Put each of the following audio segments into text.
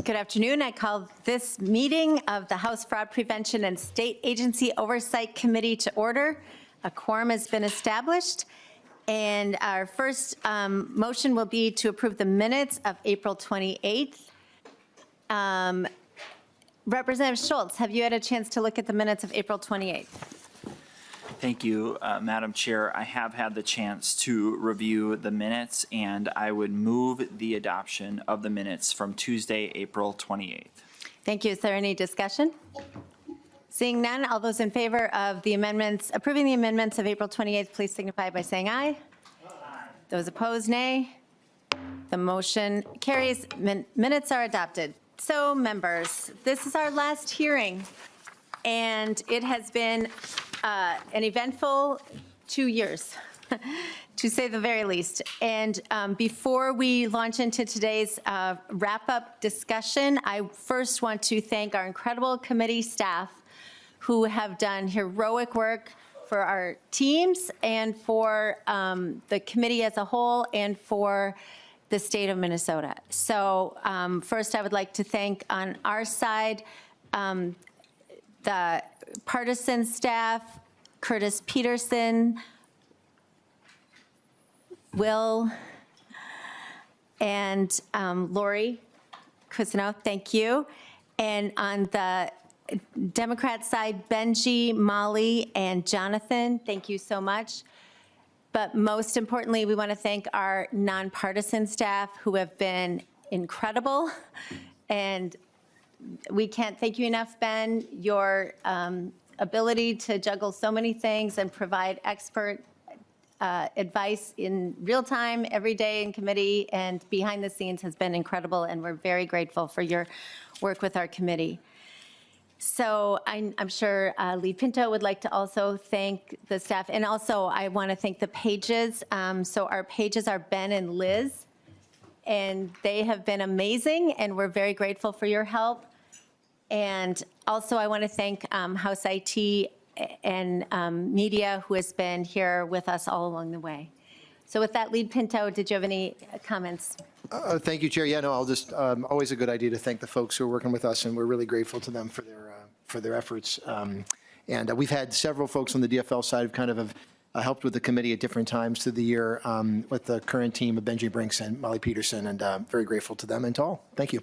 Good afternoon. I call this meeting of the House Fraud Prevention and State Agency Oversight Committee to order. A quorum has been established. And our first motion will be to approve the minutes of April 28th. Representative Schultz, have you had a chance to look at the minutes of April 28th? Thank you, Madam Chair. I have had the chance to review the minutes, and I would move the adoption of the minutes from Tuesday, April 28th. Thank you. Is there any discussion? Seeing none, all those in favor of the amendments, approving the amendments of April 28th, please signify by saying aye. Aye. Those opposed, nay. The motion carries. Minutes are adopted. So, members, this is our last hearing, and it has been an eventful 2 years, to say the very least. And before we launch into today's wrap-up discussion, I first want to thank our incredible committee staff who have done heroic work for our teams and for the committee as a whole and for the state of Minnesota. So first I would like to thank on our side the partisan staff, Curtis Peterson, Will, and Lori Cousineau, thank you. And on the Democrat side, Benji, Molly, and Jonathan, thank you so much. But most importantly, we want to thank our nonpartisan staff who have been incredible. And we can't thank you enough, Ben. Your ability to juggle so many things and provide expert advice in real time, every day in committee and behind the scenes has been incredible, and we're very grateful for your work with our committee. So I'm sure Lee Pinto would like to also thank the staff, and also I want to thank the pages. So our pages are Ben and Liz, and they have been amazing, and we're very grateful for your help. And also I want to thank House IT and media who has been here with us all along the way. So with that, Lee Pinto, did you have any comments? Thank you, Chair. Yeah, no, I'll just, always a good idea to thank the folks who are working with us, and we're really grateful to them for their efforts. And we've had several folks on the DFL side who kind of have helped with the committee at different times through the year with the current team of Benji Brinks and Molly Peterson, and very grateful to them and to all. Thank you.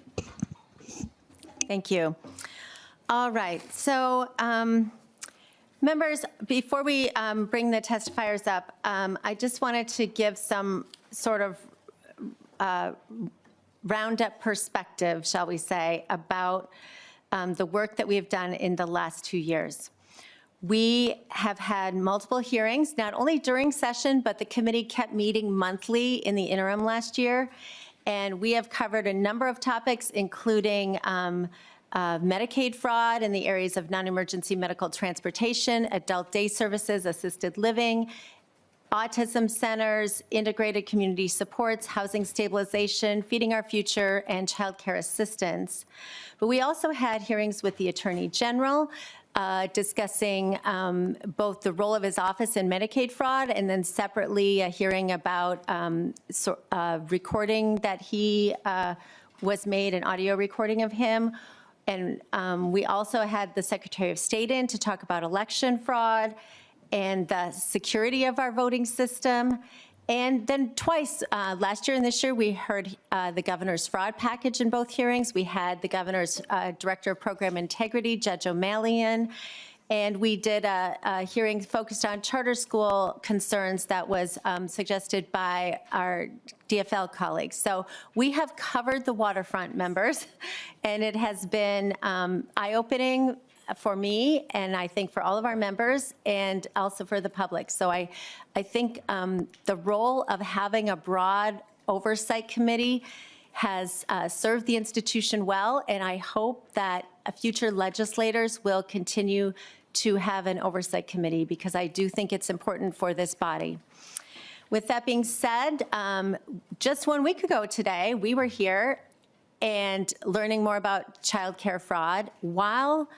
Thank you. All right. So, members, before we bring the testifiers up, I just wanted to give some sort of roundup perspective, shall we say, about the work that we have done in the last 2 years. We have had multiple hearings, not only during session, but the committee kept meeting monthly in the interim last year. And we have covered a number of topics, including Medicaid fraud in the areas of non-emergency medical transportation, adult day services, assisted living, autism centers, integrated community supports, housing stabilization, feeding our future, and child care assistance. But we also had hearings with the Attorney General discussing both the role of his office in Medicaid fraud, and then separately a hearing about recording that he was made, an audio recording of him. And we also had the Secretary of State in to talk about election fraud and the security of our voting system. And then twice, last year and this year, we heard the governor's fraud package in both hearings. We had the governor's Director of Program Integrity, Judge O'Malley, and we did a hearing focused on charter school concerns that was suggested by our DFL colleagues. So we have covered the waterfront, members, and it has been eye-opening for me, and I think for all of our members, and also for the public. So I think the role of having a broad oversight committee has served the institution well, and I hope that future legislators will continue to have an oversight committee, because I do think it's important for this body. With that being said, just 1 week ago today, we were here and learning more about child care fraud while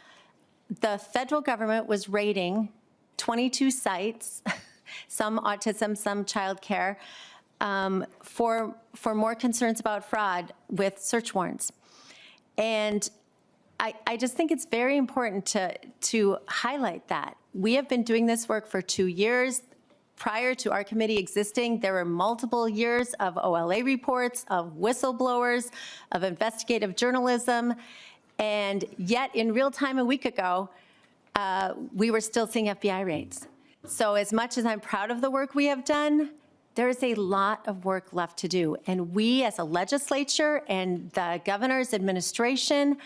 the federal government was raiding 22 sites, some autism, some child care, for more concerns about fraud with search warrants. And I just think it's very important to highlight that. We have been doing this work for 2 years. Prior to our committee existing, there were multiple years of OLA reports, of whistleblowers, of investigative journalism, and yet in real time a week ago, we were still seeing FBI raids. So as much as I'm proud of the work we have done, there is a lot of work left to do. And we as a legislature and the governor's administration,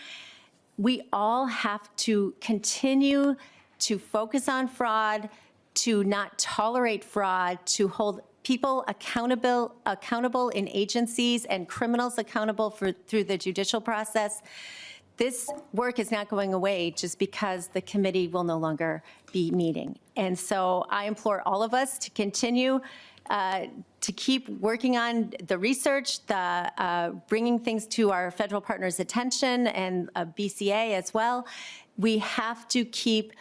we all have to continue to focus on fraud, to not tolerate fraud, to hold people accountable in agencies and criminals accountable through the judicial process. This work is not going away just because the committee will no longer be meeting. And so I implore all of us to continue to keep working on the research, bringing things to our federal partners' attention and BCA as well. We have to keep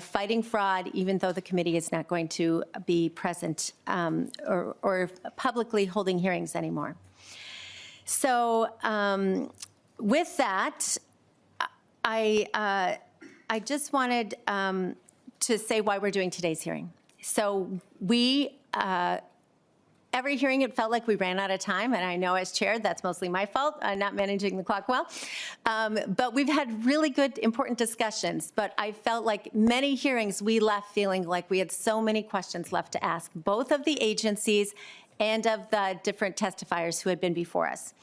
fighting fraud, even though the committee is not going to be present or publicly holding hearings anymore. So with that, I just wanted to say why we're doing today's hearing. So we, every hearing, it felt like we ran out of time, and I know as chair, that's mostly my fault, not managing the clock well. But we've had really good, important discussions, but I felt like many hearings, we left feeling like we had so many questions left to ask, both of the agencies and of the different testifiers who had been before us.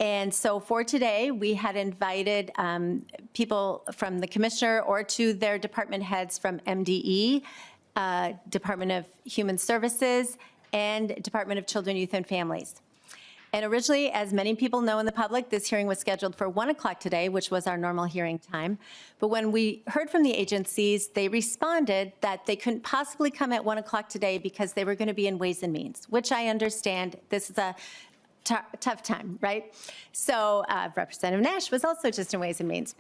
And so for today, we had invited people from the commissioner or to their department heads from MDE, Department of Human Services, and Department of Children, Youth, and Families. And originally, as many people know in the public, this hearing was scheduled for 1 o'clock today, which was our normal hearing time. But when we heard from the agencies, they responded that they couldn't possibly come at 1 o'clock today because they were going to be in Ways and Means, which I understand. This is a tough time, right? So Representative Nash was also just in Ways and Means.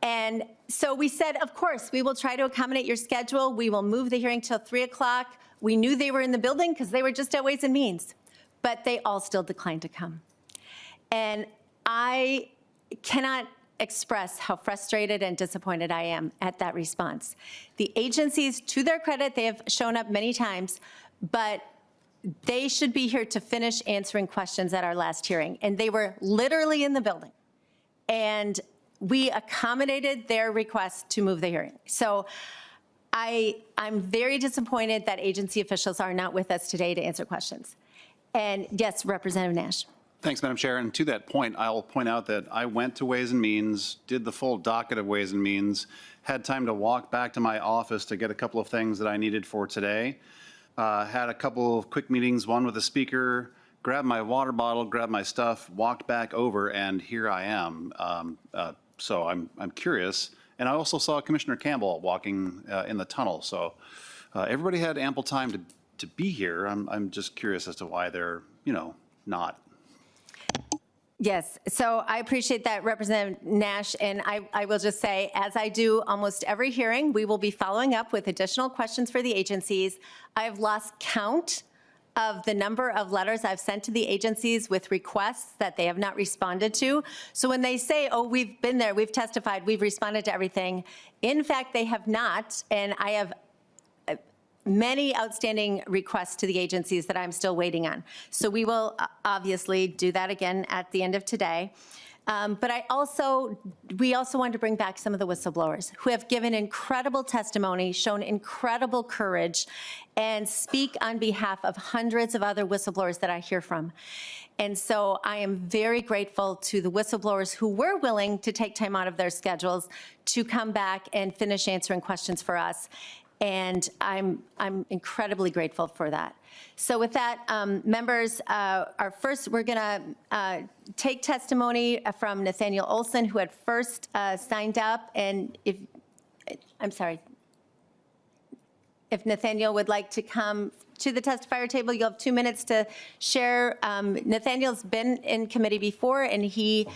And so we said, of course, we will try to accommodate your schedule. We will move the hearing till 3 o'clock. We knew they were in the building because they were just at Ways and Means, but they all still declined to come. And I cannot express how frustrated and disappointed I am at that response. The agencies, to their credit, they have shown up many times, but they should be here to finish answering questions at our last hearing. And they were literally in the building. And we accommodated their request to move the hearing. So I'm very disappointed that agency officials are not with us today to answer questions. And yes, Representative Nash. Thanks, Madam Chair. And to that point, I'll point out that I went to Ways and Means, did the full docket of Ways and Means, had time to walk back to my office to get a couple of things that I needed for today. Had a couple of quick meetings, one with the speaker, grabbed my water bottle, grabbed my stuff, walked back over, and here I am. So I'm curious. And I also saw Commissioner Campbell walking in the tunnel. So everybody had ample time to be here. I'm just curious as to why they're, not. Yes, so I appreciate that, Representative Nash, and I will just say, as I do almost every hearing, we will be following up with additional questions for the agencies. I've lost count of the number of letters I've sent to the agencies with requests that they have not responded to. So when they say, oh, we've been there, we've testified, we've responded to everything, in fact, they have not, and I have many outstanding requests to the agencies that I'm still waiting on. So we will obviously do that again at the end of today. But we also wanted to bring back some of the whistleblowers who have given incredible testimony, shown incredible courage, and speak on behalf of hundreds of other whistleblowers that I hear from. And so I am very grateful to the whistleblowers who were willing to take time out of their schedules to come back and finish answering questions for us. And I'm incredibly grateful for that. So with that, members, we're going to take testimony from Nathaniel Olson, who had first signed up. And if Nathaniel would like to come to the testifier table, you'll have 2 minutes to share. Nathaniel's been in committee before, and he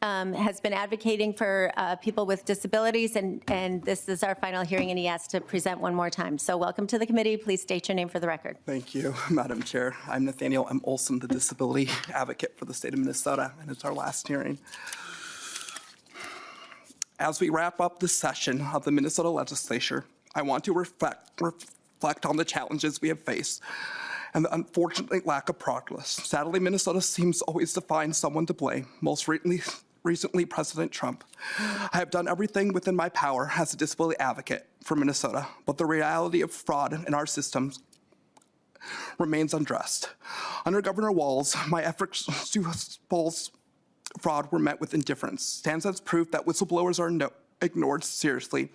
has been advocating for people with disabilities, and this is our final hearing, and he asked to present one more time. So welcome to the committee. Please state your name for the record. Thank you, Madam Chair. I'm Nathaniel M. Olson, the disability advocate for the state of Minnesota, and it's our last hearing. As we wrap up this session of the Minnesota legislature, I want to reflect on the challenges we have faced and the unfortunate lack of progress. Sadly, Minnesota seems always to find someone to blame, most recently President Trump. I have done everything within my power as a disability advocate for Minnesota, but the reality of fraud in our systems remains unaddressed. Under Governor Walz, my efforts to expose fraud were met with indifference. Stands as proof that whistleblowers are ignored seriously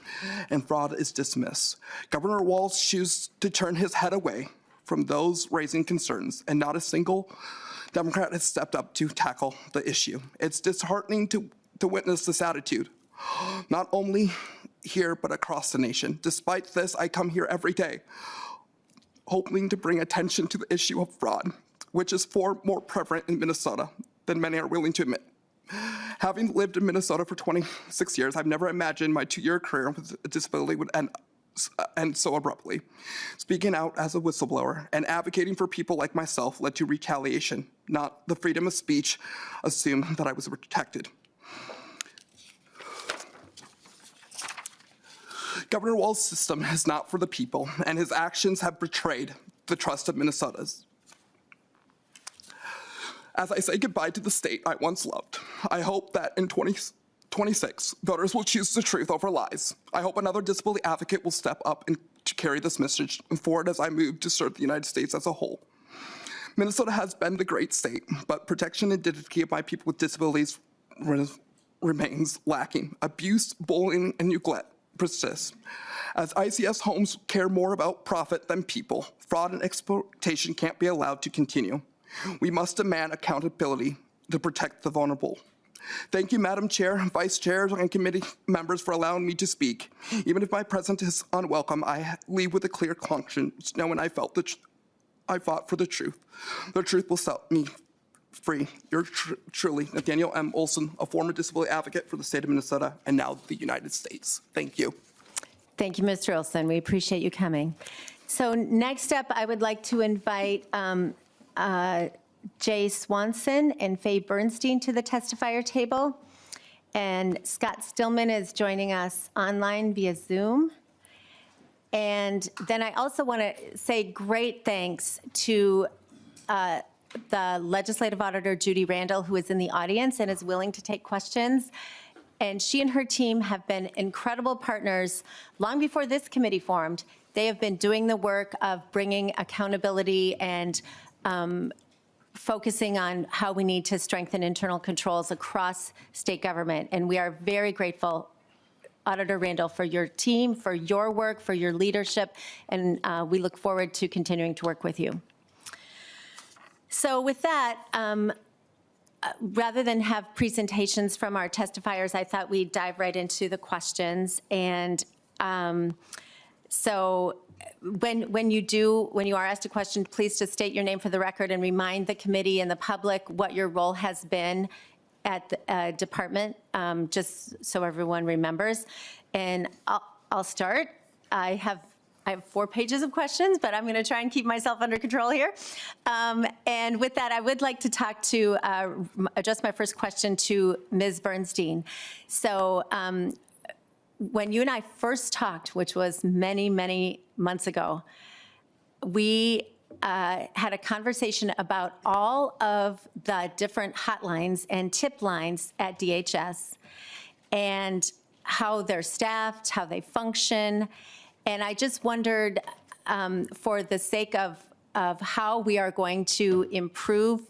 and fraud is dismissed. Governor Walz chooses to turn his head away from those raising concerns, and not a single Democrat has stepped up to tackle the issue. It's disheartening to witness this attitude, not only here, but across the nation. Despite this, I come here every day, hoping to bring attention to the issue of fraud, which is far more prevalent in Minnesota than many are willing to admit. Having lived in Minnesota for 26 years, I've never imagined my 2-year career with a disability would end so abruptly. Speaking out as a whistleblower and advocating for people like myself led to retaliation, not the freedom of speech assumed that I was protected. Governor Walz's system is not for the people, and his actions have betrayed the trust of Minnesotans. As I say goodbye to the state I once loved, I hope that in 2026, voters will choose the truth over lies. I hope another disability advocate will step up and to carry this message forward as I move to serve the United States as a whole. Minnesota has been the great state, but protection and dignity of my people with disabilities remains lacking. Abuse, bullying, and neglect persist. As ICS homes care more about profit than people, fraud and exploitation can't be allowed to continue. We must demand accountability to protect the vulnerable. Thank you, Madam Chair, Vice Chairs, and committee members for allowing me to speak. Even if my presence is unwelcome, I leave with a clear conscience, knowing I fought for the truth. The truth will set me free. Yours truly, Nathaniel M. Olson, a former disability advocate for the state of Minnesota and now the United States. Thank you. Thank you, Mr. Olson. We appreciate you coming. So next up, I would like to invite Jay Swanson and Faye Bernstein to the testifier table. And Scott Stillman is joining us online via Zoom. And then I also want to say great thanks to the Legislative Auditor Judy Randall, who is in the audience and is willing to take questions. And she and her team have been incredible partners long before this committee formed. They have been doing the work of bringing accountability and focusing on how we need to strengthen internal controls across state government. And we are very grateful, Auditor Randall, for your team, for your work, for your leadership, and we look forward to continuing to work with you. So with that, rather than have presentations from our testifiers, I thought we'd dive right into the questions. And so when you are asked a question, please just state your name for the record and remind the committee and the public what your role has been at the department, just so everyone remembers. And I'll start. I have 4 pages of questions, but I'm going to try and keep myself under control here. And with that, I would like to address my first question to Ms. Bernstein. So when you and I first talked, which was many, many months ago, we had a conversation about all of the different hotlines and tip lines at DHS and how they're staffed, how they function. And I just wondered, for the sake of how we are going to improve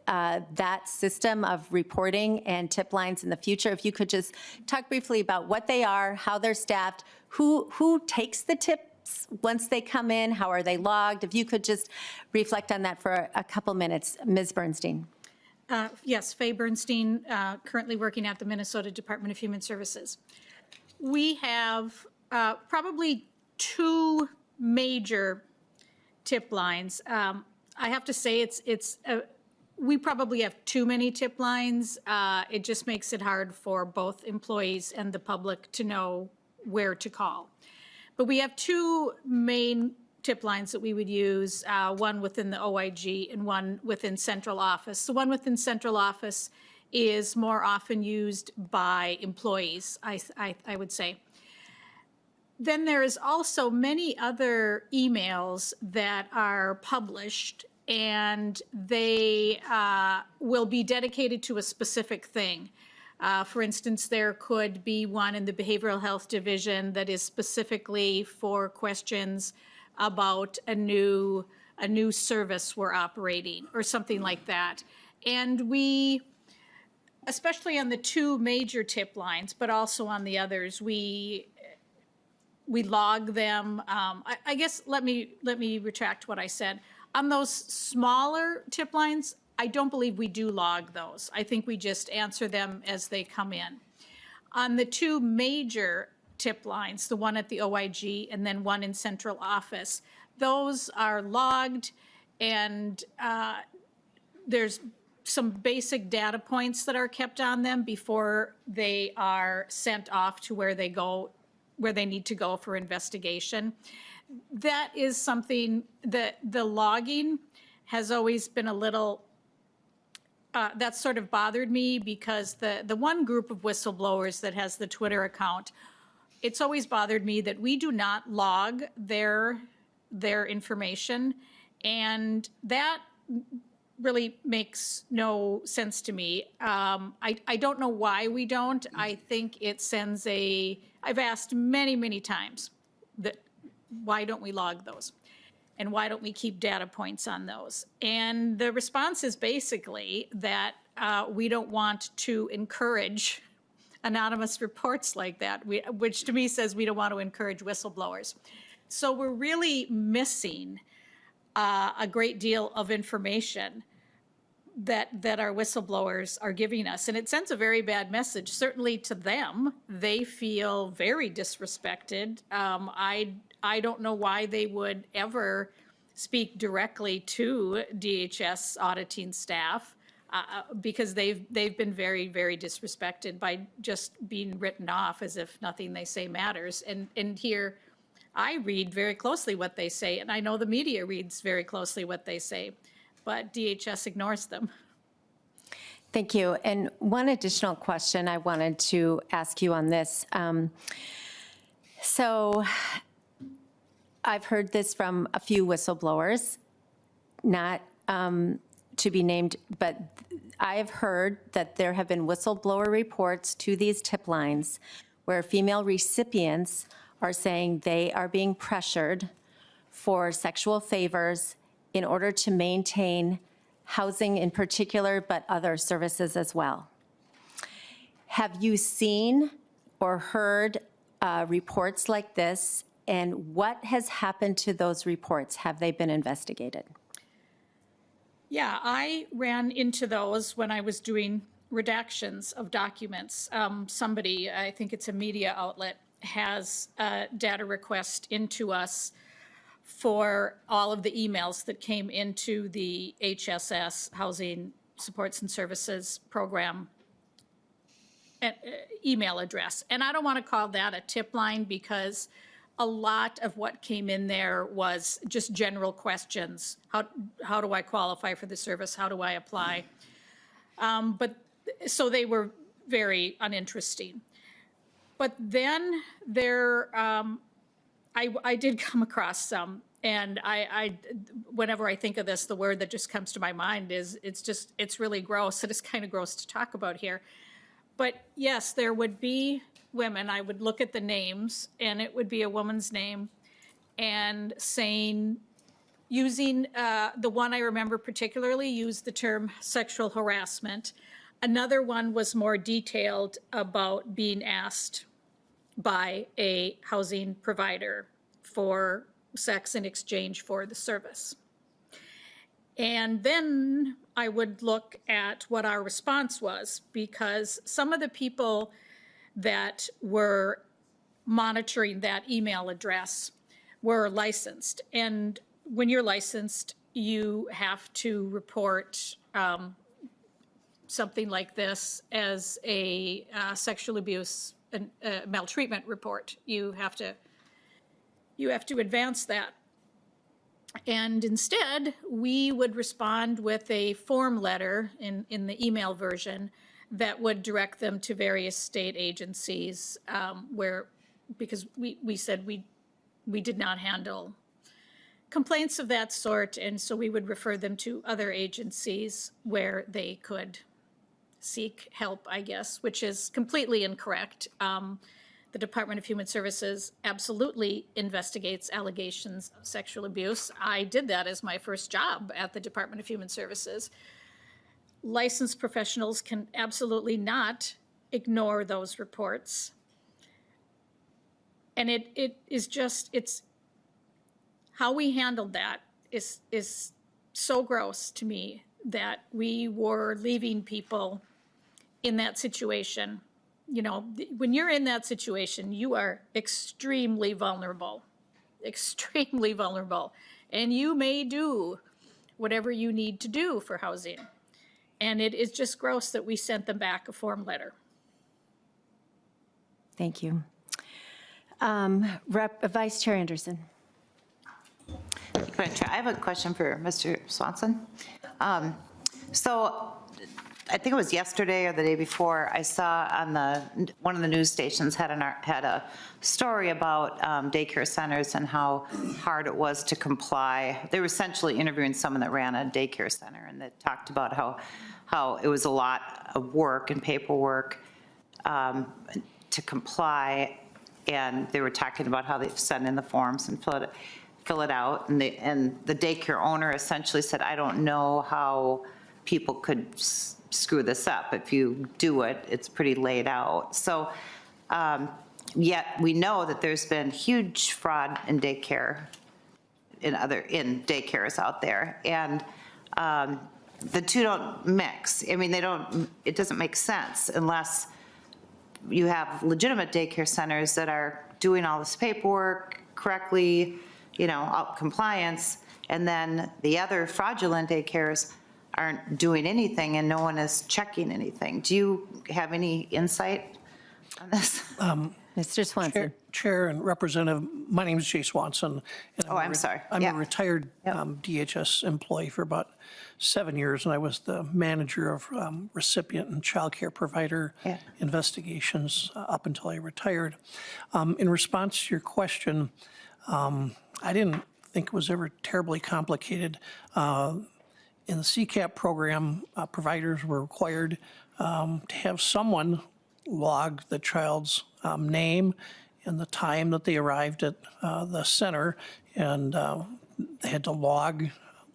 that system of reporting and tip lines in the future, if you could just talk briefly about what they are, how they're staffed, who takes the tips once they come in, how are they logged? If you could just reflect on that for a couple minutes. Ms. Bernstein. Yes, Faye Bernstein, currently working at the Minnesota Department of Human Services. We have probably 2 major tip lines. I have to say we probably have too many tip lines. It just makes it hard for both employees and the public to know where to call. But we have 2 main tip lines that we would use, one within the OIG and one within central office. The one within central office is more often used by employees, I would say. Then there is also many other emails that are published, and they will be dedicated to a specific thing. For instance, there could be one in the Behavioral Health Division that is specifically for questions about a new service we're operating or something like that. And we, especially on the two major tip lines, but also on the others, we log them. I guess let me retract what I said. On those smaller tip lines, I don't believe we do log those. I think we just answer them as they come in. On the two major tip lines, the one at the OIG and then one in central office, those are logged, and there's some basic data points that are kept on them before they are sent off to where they go, where they need to go for investigation. That is something that the logging has always been a little, that sort of bothered me, because the one group of whistleblowers that has the Twitter account, it's always bothered me that we do not log their information, and that really makes no sense to me. I don't know why we don't. I think it sends I've asked many, many times that why don't we log those? And why don't we keep data points on those? And the response is basically that we don't want to encourage anonymous reports like that, which to me says we don't want to encourage whistleblowers. So we're really missing a great deal of information that our whistleblowers are giving us. And it sends a very bad message, certainly to them. They feel very disrespected. I don't know why they would ever speak directly to DHS auditing staff, because they've been very, very disrespected by just being written off as if nothing they say matters. And here, I read very closely what they say, and I know the media reads very closely what they say, but DHS ignores them. Thank you. And one additional question I wanted to ask you on this. So I've heard this from a few whistleblowers, not to be named, but I have heard that there have been whistleblower reports to these tip lines where female recipients are saying they are being pressured for sexual favors in order to maintain housing in particular, but other services as well. Have you seen or heard reports like this, and what has happened to those reports? Have they been investigated? Yeah, I ran into those when I was doing redactions of documents. Somebody, I think it's a media outlet, has a data request into us for all of the emails that came into the HSS, Housing Supports and Services Program, email address. And I don't want to call that a tip line, because a lot of what came in there was just general questions. How do I qualify for the service? How do I apply? But so they were very uninteresting. But then there, I did come across some, and I whenever I think of this, the word that just comes to my mind is it's really gross. It is kind of gross to talk about here. But yes, there would be women, I would look at the names, and it would be a woman's name, and saying, using the one I remember particularly used the term sexual harassment. Another one was more detailed about being asked by a housing provider for sex in exchange for the service. And then I would look at what our response was, because some of the people that were monitoring that email address were licensed. And when you're licensed, you have to report something like this as a sexual abuse and maltreatment report. You have to advance that. And instead, we would respond with a form letter in the email version that would direct them to various state agencies because we said we did not handle complaints of that sort, and so we would refer them to other agencies where they could seek help, I guess, which is completely incorrect. The Department of Human Services absolutely investigates allegations of sexual abuse. I did that as my first job at the Department of Human Services. Licensed professionals can absolutely not ignore those reports. And it is just, it's how we handled that is so gross to me, that we were leaving people in that situation. You know, when you're in that situation, you are extremely vulnerable, and you may do whatever you need to do for housing. And it is just gross that we sent them back a form letter. Thank you. Vice Chair Anderson. Madam Chair, I have a question for Mr. Swanson. So I think it was yesterday or the day before, I saw on one of the news stations had a story about daycare centers and how hard it was to comply. They were essentially interviewing someone that ran a daycare center, and they talked about how it was a lot of work and paperwork to comply, and they were talking about how they send in the forms and fill it out, and the daycare owner essentially said, I don't know how people could screw this up. If you do it, it's pretty laid out. So yet we know that there's been huge fraud in daycare, in daycares out there, and the two don't mix. I mean, it doesn't make sense unless you have legitimate daycare centers that are doing all this paperwork correctly, compliance, and then the other fraudulent daycares aren't doing anything and no one is checking anything. Do you have any insight on this? Mr. Swanson. Chair and Representative, my name is Jay Swanson. And I'm sorry. I'm Yeah. a retired Yep. DHS employee for about 7 years, and I was the manager of recipient and child care provider Yeah. investigations up until I retired. In response to your question, I didn't think it was ever terribly complicated. In the CCAP program, providers were required to have someone log the child's name and the time that they arrived at the center, and they had to log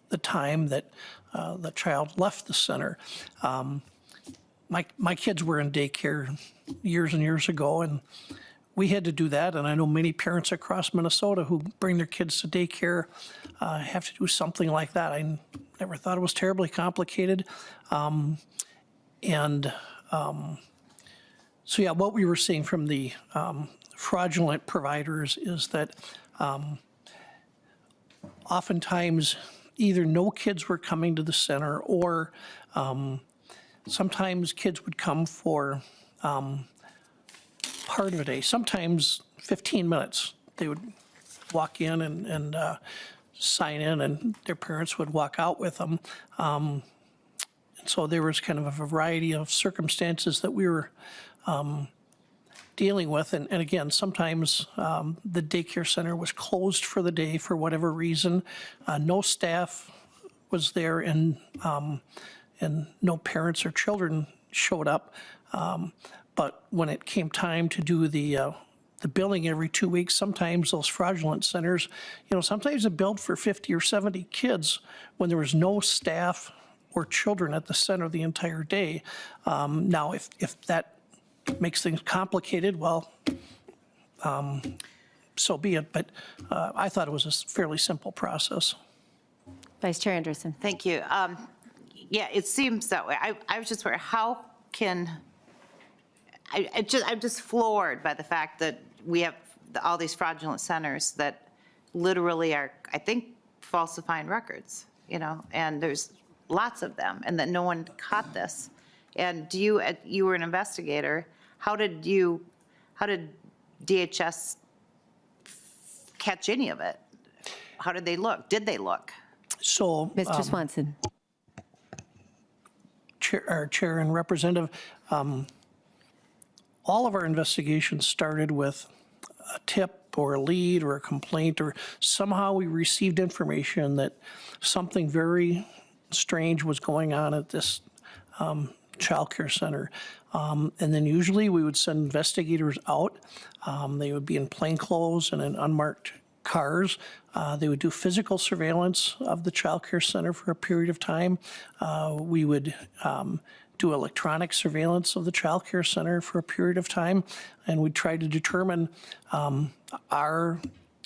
the time that the child left the center. My kids were in daycare years and years ago, and we had to do that, and I know many parents across Minnesota who bring their kids to daycare have to do something like that. I never thought it was terribly complicated. So yeah, what we were seeing from the fraudulent providers is that oftentimes either no kids were coming to the center, or sometimes kids would come for part of a day, sometimes 15 minutes. They would walk in and sign in, and their parents would walk out with them. And so there was kind of a variety of circumstances that we were dealing with. And again, sometimes the daycare center was closed for the day for whatever reason. No staff was there, and no parents or children showed up. But when it came time to do the billing every 2 weeks, sometimes those fraudulent centers, sometimes it billed for 50 or 70 kids when there was no staff or children at the center the entire day. Now, if that makes things complicated, well, so be it. But I thought it was a fairly simple process. Vice Chair Anderson. Thank you. Yeah, it seems that way. I was just wondering, how can, I'm just floored by the fact that we have all these fraudulent centers that literally are, I think, falsifying records, and there's lots of them, and that no one caught this. And you were an investigator. How did DHS catch any of it? How did they look? Did they look? So, Mr. Swanson. Chair and Representative, all of our investigations started with a tip or a lead or a complaint, or somehow we received information that something very strange was going on at this child care center. And then usually we would send investigators out. They would be in plain clothes and in unmarked cars. They would do physical surveillance of the child care center for a period of time. We would do electronic surveillance of the child care center for a period of time, and we tried to determine are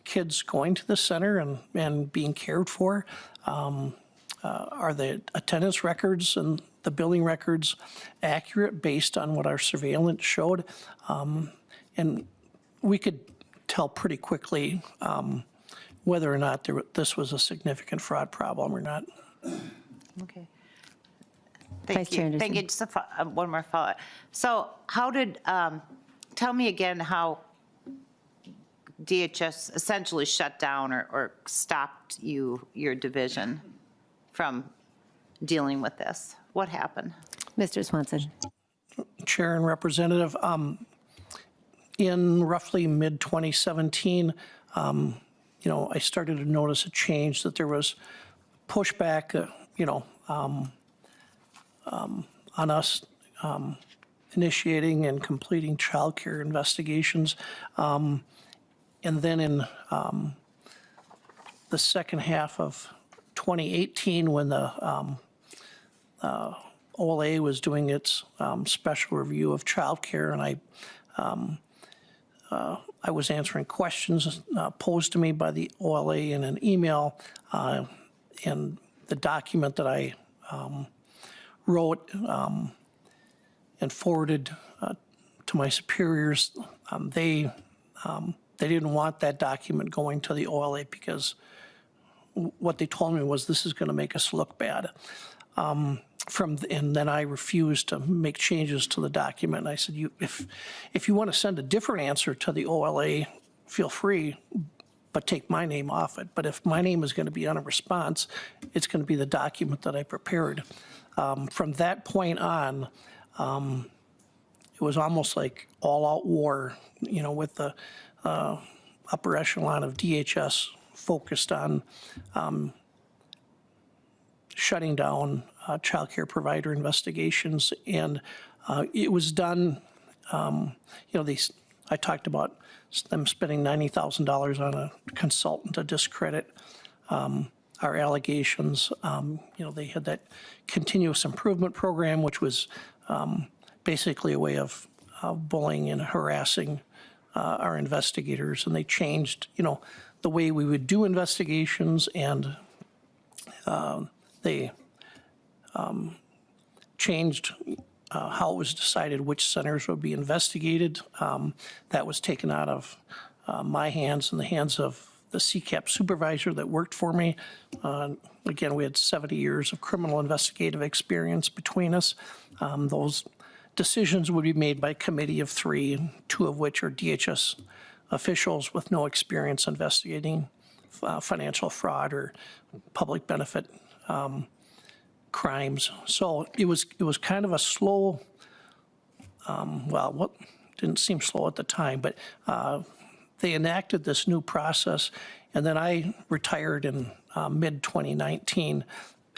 kids going to the center and being cared for? Are the attendance records and the billing records accurate based on what our surveillance showed? And we could tell pretty quickly whether or not this was a significant fraud problem or not. Okay. Vice Thank Chair you. Anderson. Thank you. Just one more follow-up. So how did, tell me again how DHS essentially shut down or stopped your division from dealing with this? What happened? Mr. Swanson. Chair and Representative, in roughly mid-2017, I started to notice a change, that there was pushback, on us initiating and completing child care investigations. And then in the second half of 2018, when the OLA was doing its special review of child care, and I was answering questions posed to me by the OLA in an email, and the document that I wrote and forwarded to my superiors, they didn't want that document going to the OLA because what they told me was, this is going to make us look bad. And then I refused to make changes to the document. And I said, if you want to send a different answer to the OLA, feel free, but take my name off it. But if my name is going to be on a response, it's going to be the document that I prepared. From that point on, it was almost like all-out war, with the upper echelon of DHS focused on shutting down child care provider investigations. And it was done, I talked about them spending $90,000 on a consultant to discredit our allegations. They had that continuous improvement program, which was basically a way of bullying and harassing our investigators. And they changed, the way we would do investigations, and they changed how it was decided which centers would be investigated. That was taken out of my hands and the hands of the CCAP supervisor that worked for me. Again, we had 70 years of criminal investigative experience between us. Those decisions would be made by committee of 3, 2 of which are DHS officials with no experience investigating financial fraud or public benefit crimes. So it was kind of a slow, what didn't seem slow at the time, but they enacted this new process. And then I retired in mid-2019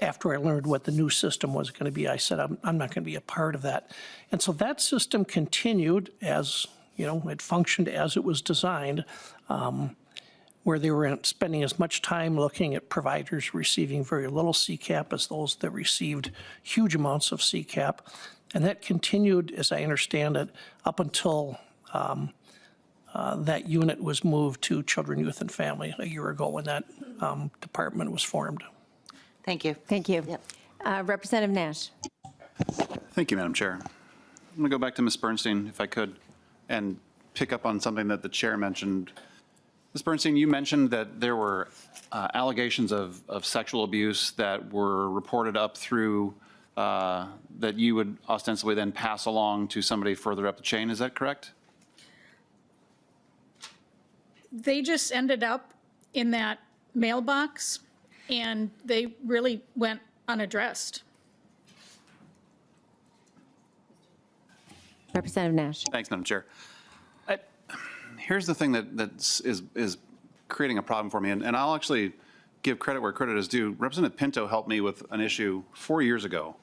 after I learned what the new system was going to be. I said, I'm not going to be a part of that. And so that system continued as, it functioned as it was designed, where they were spending as much time looking at providers receiving very little CCAP as those that received huge amounts of CCAP. And that continued, as I understand it, up until that unit was moved to Children, Youth, and Family a year ago when that department was formed. Thank you. Thank you. Representative Nash. Thank you, Madam Chair. I'm going to go back to Ms. Bernstein, if I could, and pick up on something that the chair mentioned. Ms. Bernstein, you mentioned that there were allegations of sexual abuse that were reported up through, that you would ostensibly then pass along to somebody further up the chain. Is that correct? They just ended up in that mailbox, and they really went unaddressed. Representative Nash. Thanks, Madam Chair. Here's the thing that is creating a problem for me, and I'll actually give credit where credit is due. Representative Pinto helped me with an issue 4 years ago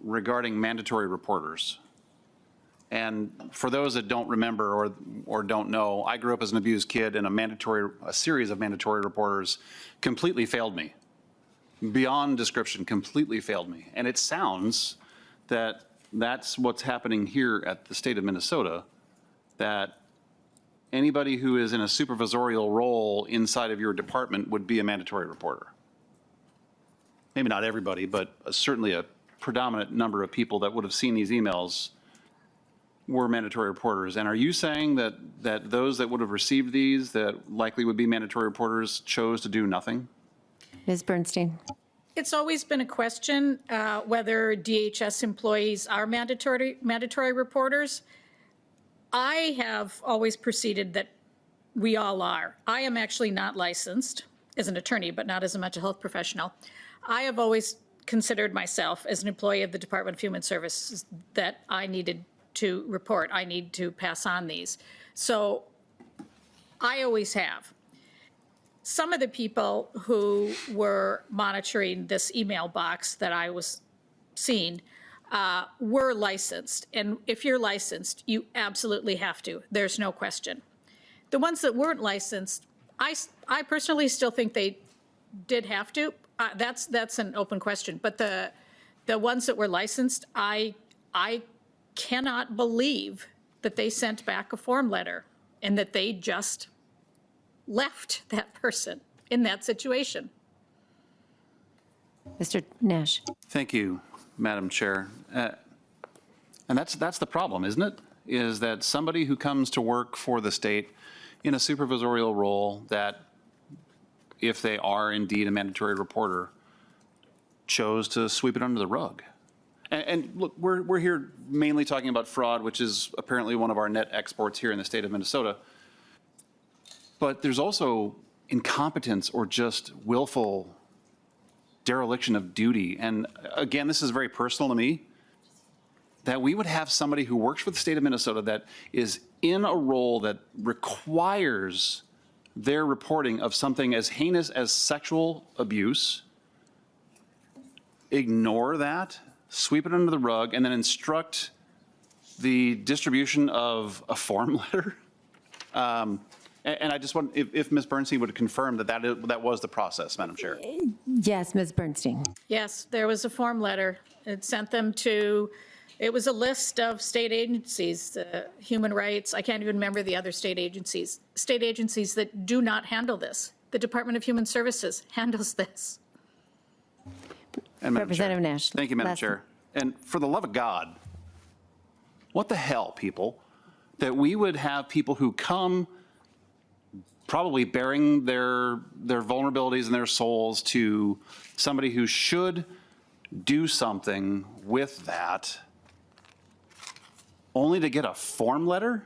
regarding mandatory reporters. And for those that don't remember or don't know, I grew up as an abused kid, and a series of mandatory reporters completely failed me. Beyond description, completely failed me. And it sounds that that's what's happening here at the state of Minnesota, that anybody who is in a supervisorial role inside of your department would be a mandatory reporter. Maybe not everybody, but certainly a predominant number of people that would have seen these emails were mandatory reporters. And are you saying that those that would have received these, that likely would be mandatory reporters, chose to do nothing? Ms. Bernstein. It's always been a question whether DHS employees are mandatory reporters. I have always proceeded that we all are. I am actually not licensed as an attorney, but not as a mental health professional. I have always considered myself as an employee of the Department of Human Services that I needed to report. I need to pass on these. So I always have. Some of the people who were monitoring this email box that I was seeing were licensed. And if you're licensed, you absolutely have to. There's no question. The ones that weren't licensed, I personally still think they did have to. That's an open question. But the ones that were licensed, I cannot believe that they sent back a form letter and that they just left that person in that situation. Mr. Nash. Thank you, Madam Chair. And that's the problem, isn't it? Is that somebody who comes to work for the state in a supervisorial role, that if they are indeed a mandatory reporter, chose to sweep it under the rug. And look, we're here mainly talking about fraud, which is apparently one of our net exports here in the state of Minnesota. But there's also incompetence or just willful dereliction of duty. And again, this is very personal to me, that we would have somebody who works for the state of Minnesota that is in a role that requires their reporting of something as heinous as sexual abuse, ignore that, sweep it under the rug, and then instruct the distribution of a form letter. And I just want, if Ms. Bernstein would confirm that was the process, Madam Chair. Yes, Ms. Bernstein. Yes, there was a form letter. It sent them to, it was a list of state agencies, human rights, I can't even remember the other state agencies that do not handle this. The Department of Human Services handles this. And Madam Chair, Representative Nash. Thank you, Madam last Chair. And for the love of God, what the hell, people, that we would have people who come probably bearing their vulnerabilities and their souls to somebody who should do something with that, only to get a form letter?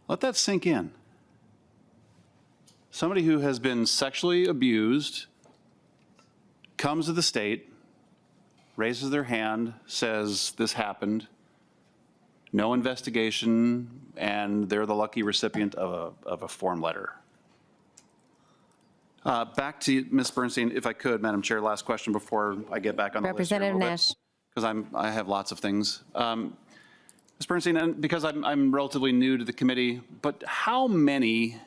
Let that sink in. Somebody who has been sexually abused comes to the state, raises their hand, says this happened, no investigation, and they're the lucky recipient of a form letter. Back to Ms. Bernstein, if I could, Madam Chair, last question before I get back on the list here a Representative little Nash. bit, because I have lots of things. Ms. Bernstein, and because I'm relatively new to the committee, but how many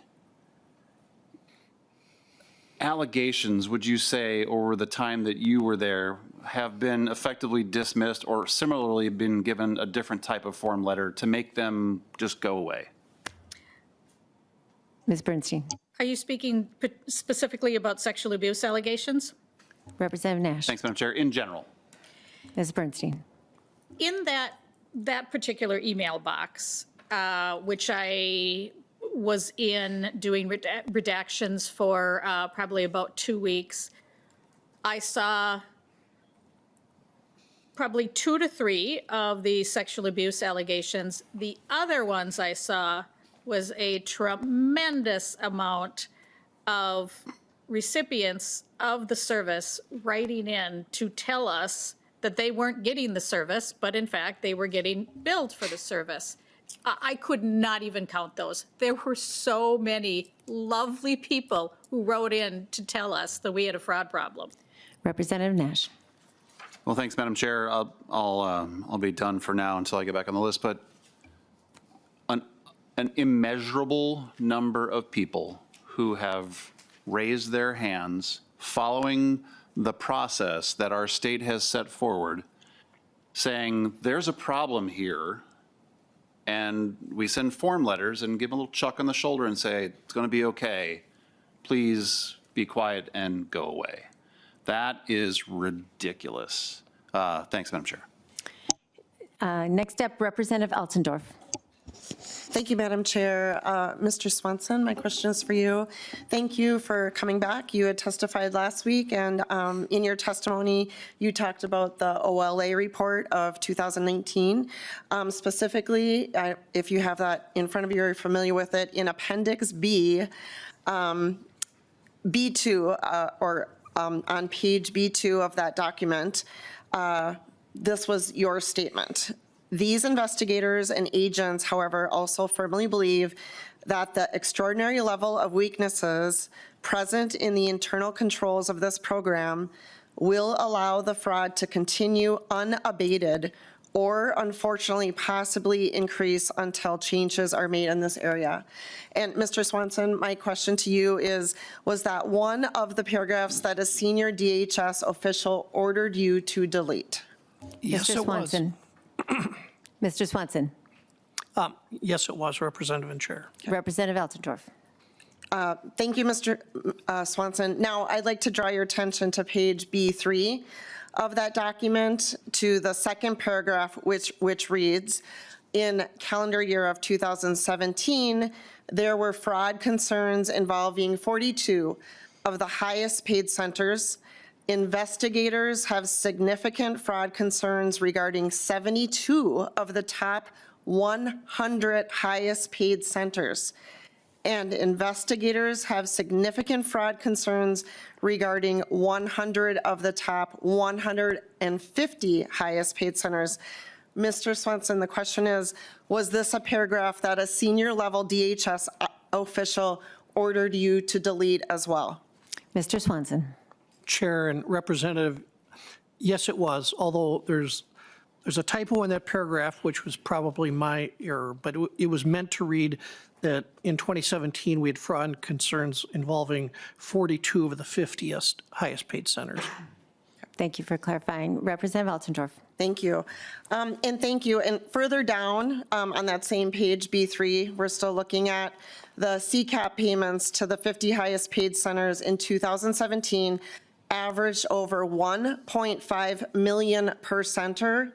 allegations would you say over the time that you were there have been effectively dismissed or similarly been given a different type of form letter to make them just go away? Ms. Bernstein. Are you speaking specifically about sexual abuse allegations? Representative Nash. Thanks, Madam Chair. In general. Ms. Bernstein. In that particular email box, which I was in doing redactions for probably about 2 weeks, I saw probably 2 to 3 of the sexual abuse allegations. The other ones I saw was a tremendous amount of recipients of the service writing in to tell us that they weren't getting the service, but in fact, they were getting billed for the service. I could not even count those. There were so many lovely people who wrote in to tell us that we had a fraud problem. Representative Nash. Well, thanks, Madam Chair. I'll be done for now until I get back on the list, but an immeasurable number of people who have raised their hands following the process that our state has set forward, saying there's a problem here, and we send form letters and give a little chuck on the shoulder and say, it's going to be okay. Please be quiet and go away. That is ridiculous. Thanks, Madam Chair. Next up, Representative Altendorf. Thank you, Madam Chair. Mr. Swanson, my question is for you. Thank you for coming back. You had testified last week, and in your testimony, you talked about the OLA report of 2019. Specifically, if you have that in front of you, you're familiar with it, in Appendix B, B2, or on page B2 of that document, this was your statement. These investigators and agents, however, also firmly believe that the extraordinary level of weaknesses present in the internal controls of this program will allow the fraud to continue unabated or, unfortunately, possibly increase until changes are made in this area. And Mr. Swanson, my question to you is, was that one of the paragraphs that a senior DHS official ordered you to delete? Yes, Mr. it was. Swanson. Mr. Swanson. Yes, it was, Representative and Chair. Representative Altendorf. Thank you, Mr. Swanson. Now, I'd like to draw your attention to page B3 of that document, to the second paragraph, which reads, in calendar year of 2017, there were fraud concerns involving 42 of the highest paid centers. Investigators have significant fraud concerns regarding 72 of the top 100 highest paid centers. And investigators have significant fraud concerns regarding 100 of the top 150 highest paid centers. Mr. Swanson, the question is, was this a paragraph that a senior level DHS official ordered you to delete as well? Mr. Swanson. Chair and Representative, yes, it was, although there's a typo in that paragraph, which was probably my error, but it was meant to read that in 2017, we had fraud concerns involving 42 of the 50th highest paid centers. Thank you for clarifying. Representative Altendorf. Thank you. And thank you. And further down on that same page, B3, we're still looking at the CCAP payments to the 50 highest paid centers in 2017 averaged over 1.5 million per center,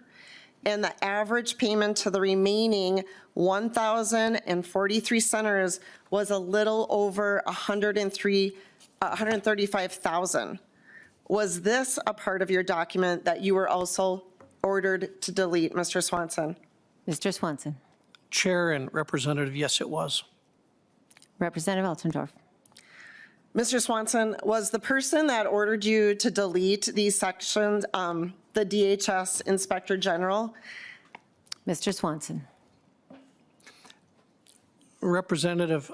and the average payment to the remaining 1,043 centers was a little over 135,000. Was this a part of your document that you were also ordered to delete, Mr. Swanson? Mr. Swanson. Chair and Representative, yes, it was. Representative Altendorf. Mr. Swanson, was the person that ordered you to delete these sections the DHS Inspector General? Mr. Swanson. Representative,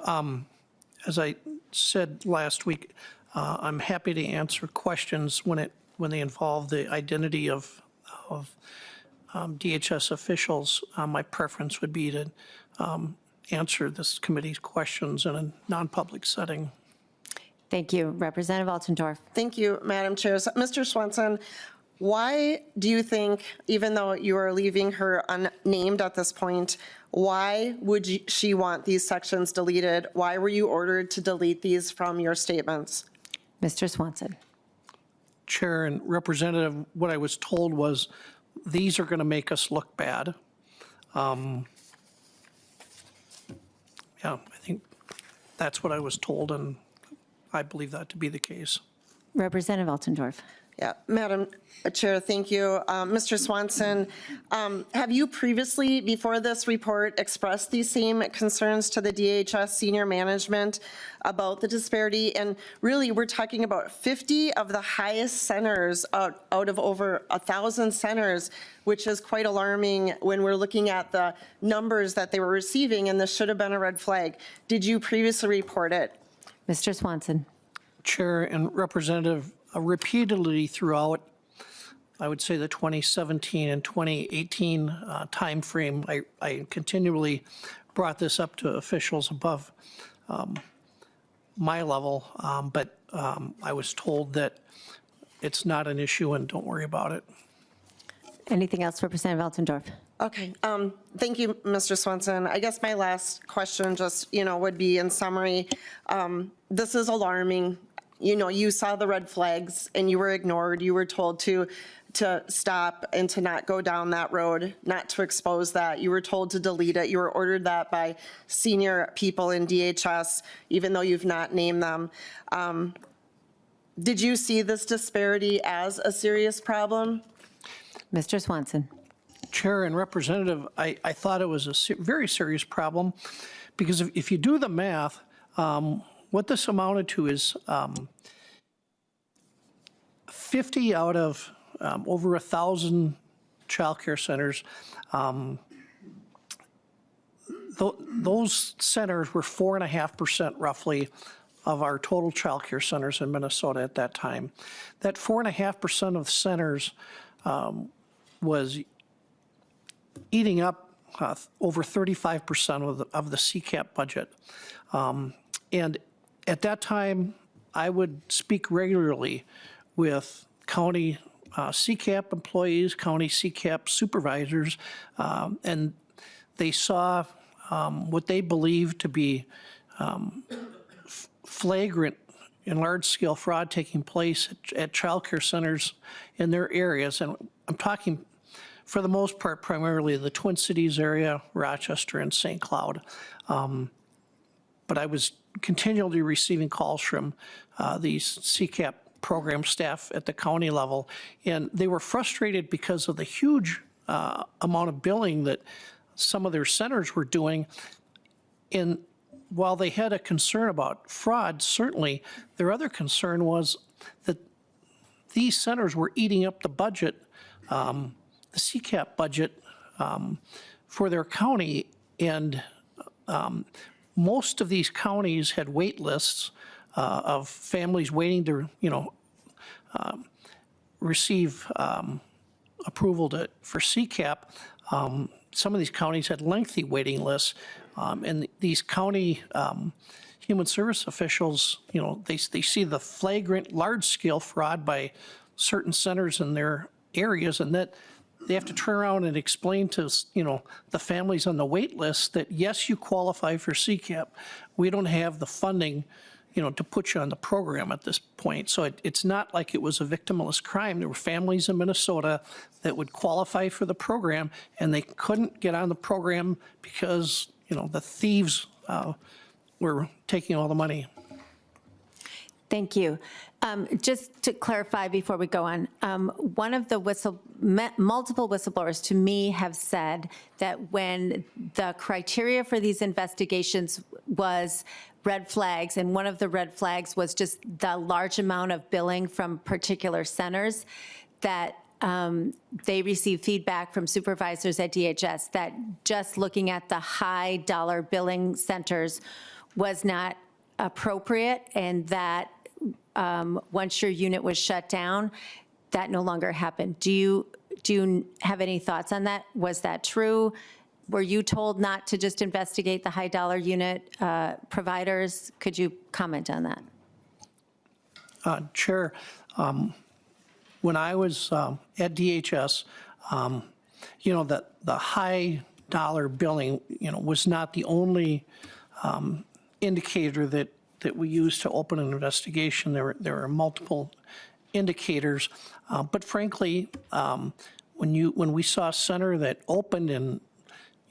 as I said last week, I'm happy to answer questions when they involve the identity of DHS officials. My preference would be to answer this committee's questions in a non-public setting. Thank you. Representative Altendorf. Thank you, Madam Chair. So, Mr. Swanson, why do you think, even though you are leaving her unnamed at this point, why would she want these sections deleted? Why were you ordered to delete these from your statements? Mr. Swanson. Chair and Representative, what I was told was these are going to make us look bad. Yeah, I think that's what I was told, and I believe that to be the case. Representative Altendorf. Yeah, Madam Chair, thank you. Mr. Swanson, have you previously, before this report, expressed these same concerns to the DHS senior management about the disparity? And really, we're talking about 50 of the highest centers out of over 1,000 centers, which is quite alarming when we're looking at the numbers that they were receiving, and this should have been a red flag. Did you previously report it? Mr. Swanson. Chair and Representative, repeatedly throughout, I would say the 2017 and 2018 timeframe, I continually brought this up to officials above my level, but I was told that it's not an issue and don't worry about it. Anything else, Representative Altendorf? Okay, thank you, Mr. Swanson. I guess my last question just, would be in summary, this is alarming. You saw the red flags and you were ignored. You were told to stop and to not go down that road, not to expose that. You were told to delete it. You were ordered that by senior people in DHS, even though you've not named them. Did you see this disparity as a serious problem? Mr. Swanson. Chair and Representative, I thought it was a very serious problem because if you do the math, what this amounted to is 50 out of over 1,000 childcare centers. Those centers were 4.5% roughly of our total childcare centers in Minnesota at that time. That 4.5% of centers was eating up over 35% of the CCAP budget. And at that time, I would speak regularly with county CCAP employees, county CCAP supervisors, and they saw what they believed to be flagrant and large-scale fraud taking place at childcare centers in their areas. And I'm talking, for the most part, primarily the Twin Cities area, Rochester and St. Cloud. But I was continually receiving calls from these CCAP program staff at the county level, and they were frustrated because of the huge amount of billing that some of their centers were doing. And while they had a concern about fraud, certainly their other concern was that these centers were eating up the budget, the CCAP budget for their county, and most of these counties had wait lists of families waiting to, receive approval for CCAP. Some of these counties had lengthy waiting lists, and these county human service officials, they see the flagrant large-scale fraud by certain centers in their areas, and that they have to turn around and explain to, the families on the wait list that, yes, you qualify for CCAP. We don't have the funding, to put you on the program at this point. So it's not like it was a victimless crime. There were families in Minnesota that would qualify for the program, and they couldn't get on the program because, the thieves were taking all the money. Thank you. Just to clarify before we go on, one of the multiple whistleblowers to me have said that when the criteria for these investigations was red flags, and one of the red flags was just the large amount of billing from particular centers, that they received feedback from supervisors at DHS that just looking at the high dollar billing centers was not appropriate, and that once your unit was shut down, that no longer happened. Do you have any thoughts on that? Was that true? Were you told not to just investigate the high dollar unit providers? Could you comment on that? Chair, when I was at DHS, the high dollar billing, was not the only indicator that we used to open an investigation. There are multiple indicators, but frankly, when we saw a center that opened and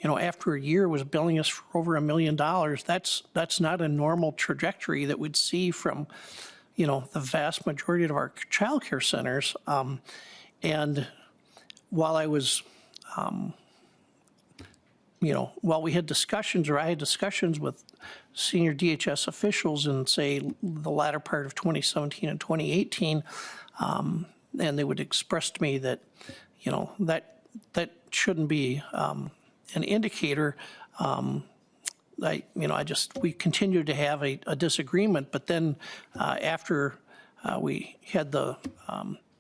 after a year was billing us for over $1 million, that's not a normal trajectory that we'd see from the vast majority of our childcare centers. And while I was, while we had discussions, or I had discussions with senior DHS officials in, say, the latter part of 2017 and 2018, and they would express to me that, that shouldn't be an indicator. We continued to have a disagreement, but then after we had the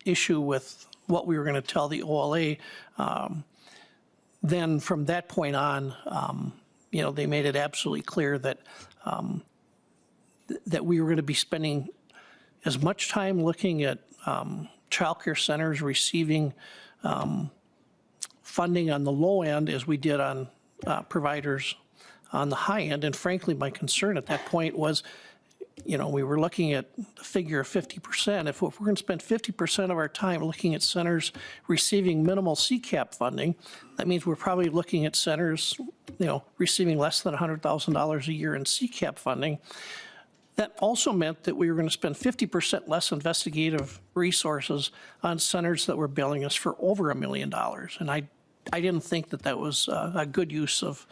issue with what we were going to tell the OLA, then from that point on, they made it absolutely clear that that we were going to be spending as much time looking at childcare centers receiving funding on the low end as we did on providers on the high end. And frankly, my concern at that point was, we were looking at the figure of 50%. If we're going to spend 50% of our time looking at centers receiving minimal CCAP funding, that means we're probably looking at centers, receiving less than $100,000 a year in CCAP funding. That also meant that we were going to spend 50% less investigative resources on centers that were billing us for over $1 million. And I didn't think that that was a good use of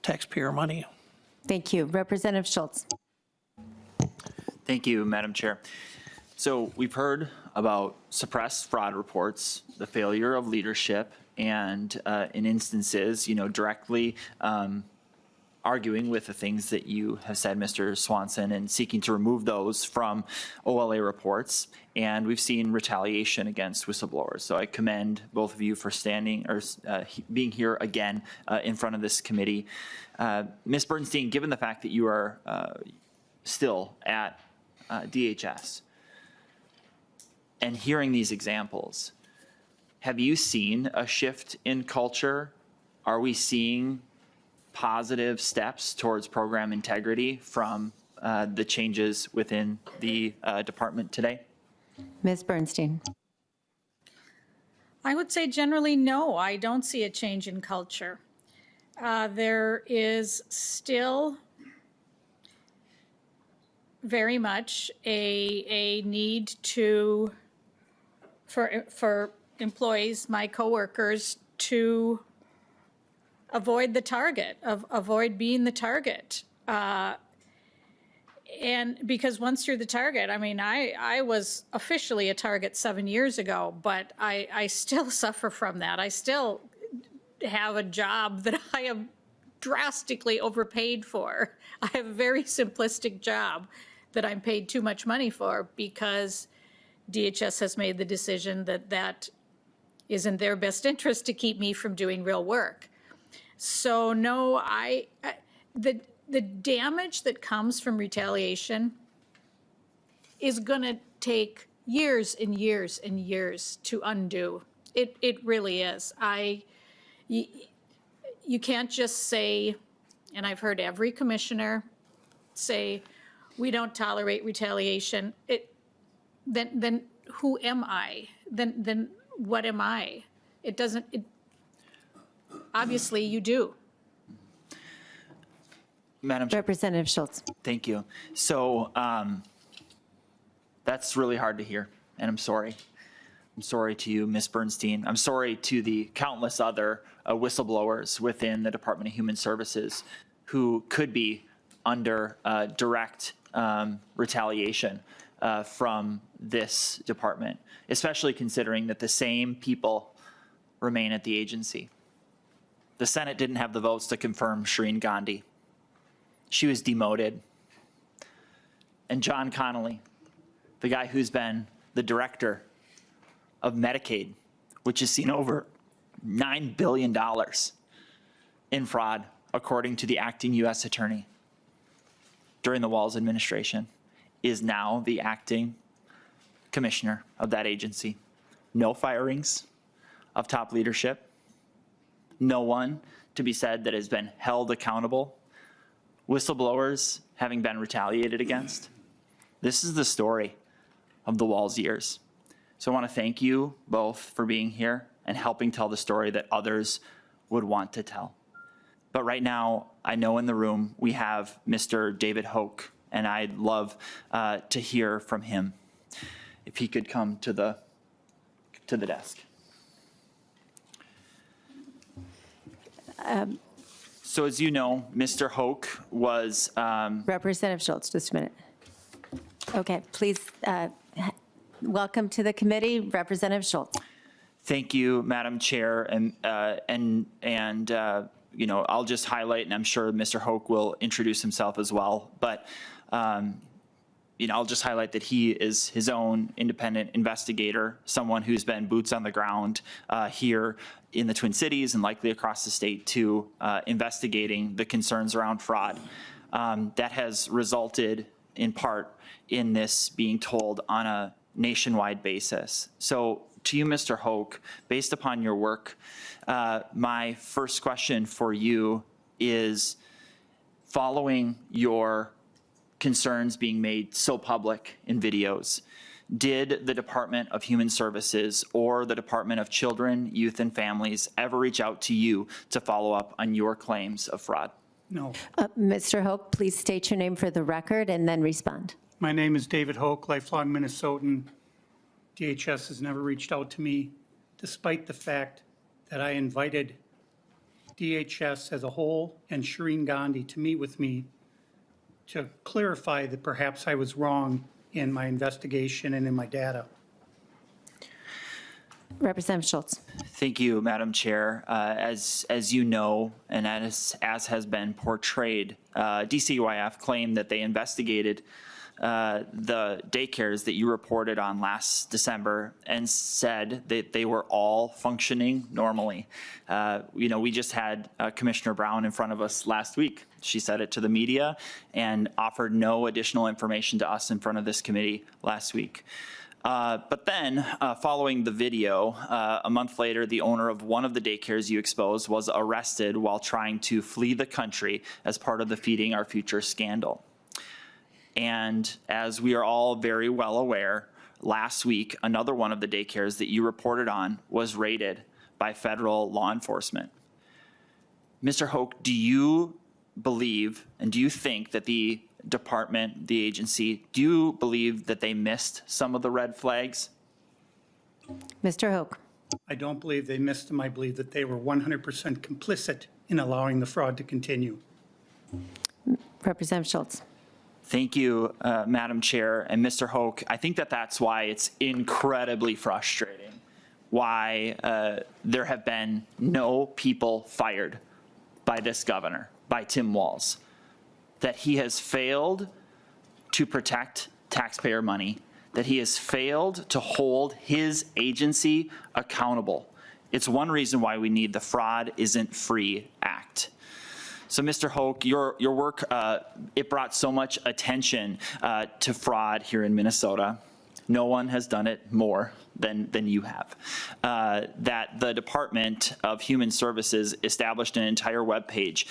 taxpayer money. Thank you. Representative Schultz. Thank you, Madam Chair. So we've heard about suppressed fraud reports, the failure of leadership, and in instances, directly arguing with the things that you have said, Mr. Swanson, and seeking to remove those from OLA reports. And we've seen retaliation against whistleblowers. So I commend both of you for standing or being here again in front of this committee. Ms. Bernstein, given the fact that you are still at DHS and hearing these examples, have you seen a shift in culture? Are we seeing positive steps towards program integrity from the changes within the department today? Ms. Bernstein. I would say generally, no, I don't see a change in culture. There is still very much a need for employees, my coworkers, to avoid the target, avoid being the target. And because once you're the target, I was officially a target 7 years ago, but I still suffer from that. I still have a job that I am drastically overpaid for. I have a very simplistic job that I'm paid too much money for because DHS has made the decision that that is in their best interest to keep me from doing real work. So no, the damage that comes from retaliation is going to take years and years and years to undo. It really is. You can't just say, and I've heard every commissioner say, we don't tolerate retaliation. Then who am I? Then what am I? It doesn't. Obviously, you do. Madam Chair. Representative Schultz. Thank you. So that's really hard to hear, and I'm sorry. I'm sorry to you, Ms. Bernstein. I'm sorry to the countless other whistleblowers within the Department of Human Services who could be under direct retaliation from this department, especially considering that the same people remain at the agency. The Senate didn't have the votes to confirm Shireen Gandhi. She was demoted. And John Connolly, the guy who's been the director of Medicaid, which has seen over $9 billion in fraud, according to the acting U.S. attorney during the Walz administration, is now the acting commissioner of that agency. No firings of top leadership. No one to be said that has been held accountable. Whistleblowers having been retaliated against. This is the story of the Walz years. So I want to thank you both for being here and helping tell the story that others would want to tell. But right now, I know in the room we have Mr. David Hoke and I'd love to hear from him. If he could come to the desk. So as you know, Mr. Hoke was Representative Schultz, just a minute. Okay, please, welcome to the committee, Representative Schultz. Thank you, Madam Chair, and you know, I'll just highlight, and I'm sure Mr. Hoke will introduce himself as well, but you know, I'll just highlight that he is his own independent investigator, someone who's been boots on the ground here in the Twin Cities and likely across the state to investigating the concerns around fraud. That has resulted in part in this being told on a nationwide basis. So to you, Mr. Hoke, based upon your work, my first question for you is, following your concerns being made so public in videos, did the Department of Human Services or the Department of Children, Youth, and Families ever reach out to you to follow up on your claims of fraud? No. Mr. Hoke, please state your name for the record and then respond. My name is David Hoke, lifelong Minnesotan. DHS has never reached out to me, despite the fact that I invited DHS as a whole and Shireen Gandhi to meet with me to clarify that perhaps I was wrong in my investigation and in my data. Representative Schultz. Thank you, Madam Chair. As you know, and as has been portrayed, DCYF claimed that they investigated the daycares that you reported on last December and said that they were all functioning normally. You know, we just had Commissioner Brown in front of us last week. She said it to the media and offered no additional information to us in front of this committee last week. But then, following the video, a month later, the owner of one of the daycares you exposed was arrested while trying to flee the country as part of the Feeding Our Future scandal. And as we are all very well aware, last week, another one of the daycares that you reported on was raided by federal law enforcement. Mr. Hoke, do you believe and do you think that the department, the agency, do you believe that they missed some of the red flags? Mr. Hoke. I don't believe they missed them. I believe that they were 100% complicit in allowing the fraud to continue. Representative Schultz. Thank you, Madam Chair. And Mr. Hoke, I think that that's why it's incredibly frustrating why there have been no people fired by this governor, by Tim Walz, that he has failed to protect taxpayer money, that he has failed to hold his agency accountable. It's one reason why we need the Fraud Isn't Free Act. So, Mr. Hoke, your work, it brought so much attention to fraud here in Minnesota. No one has done it more than you have. That the Department of Human Services established an entire webpage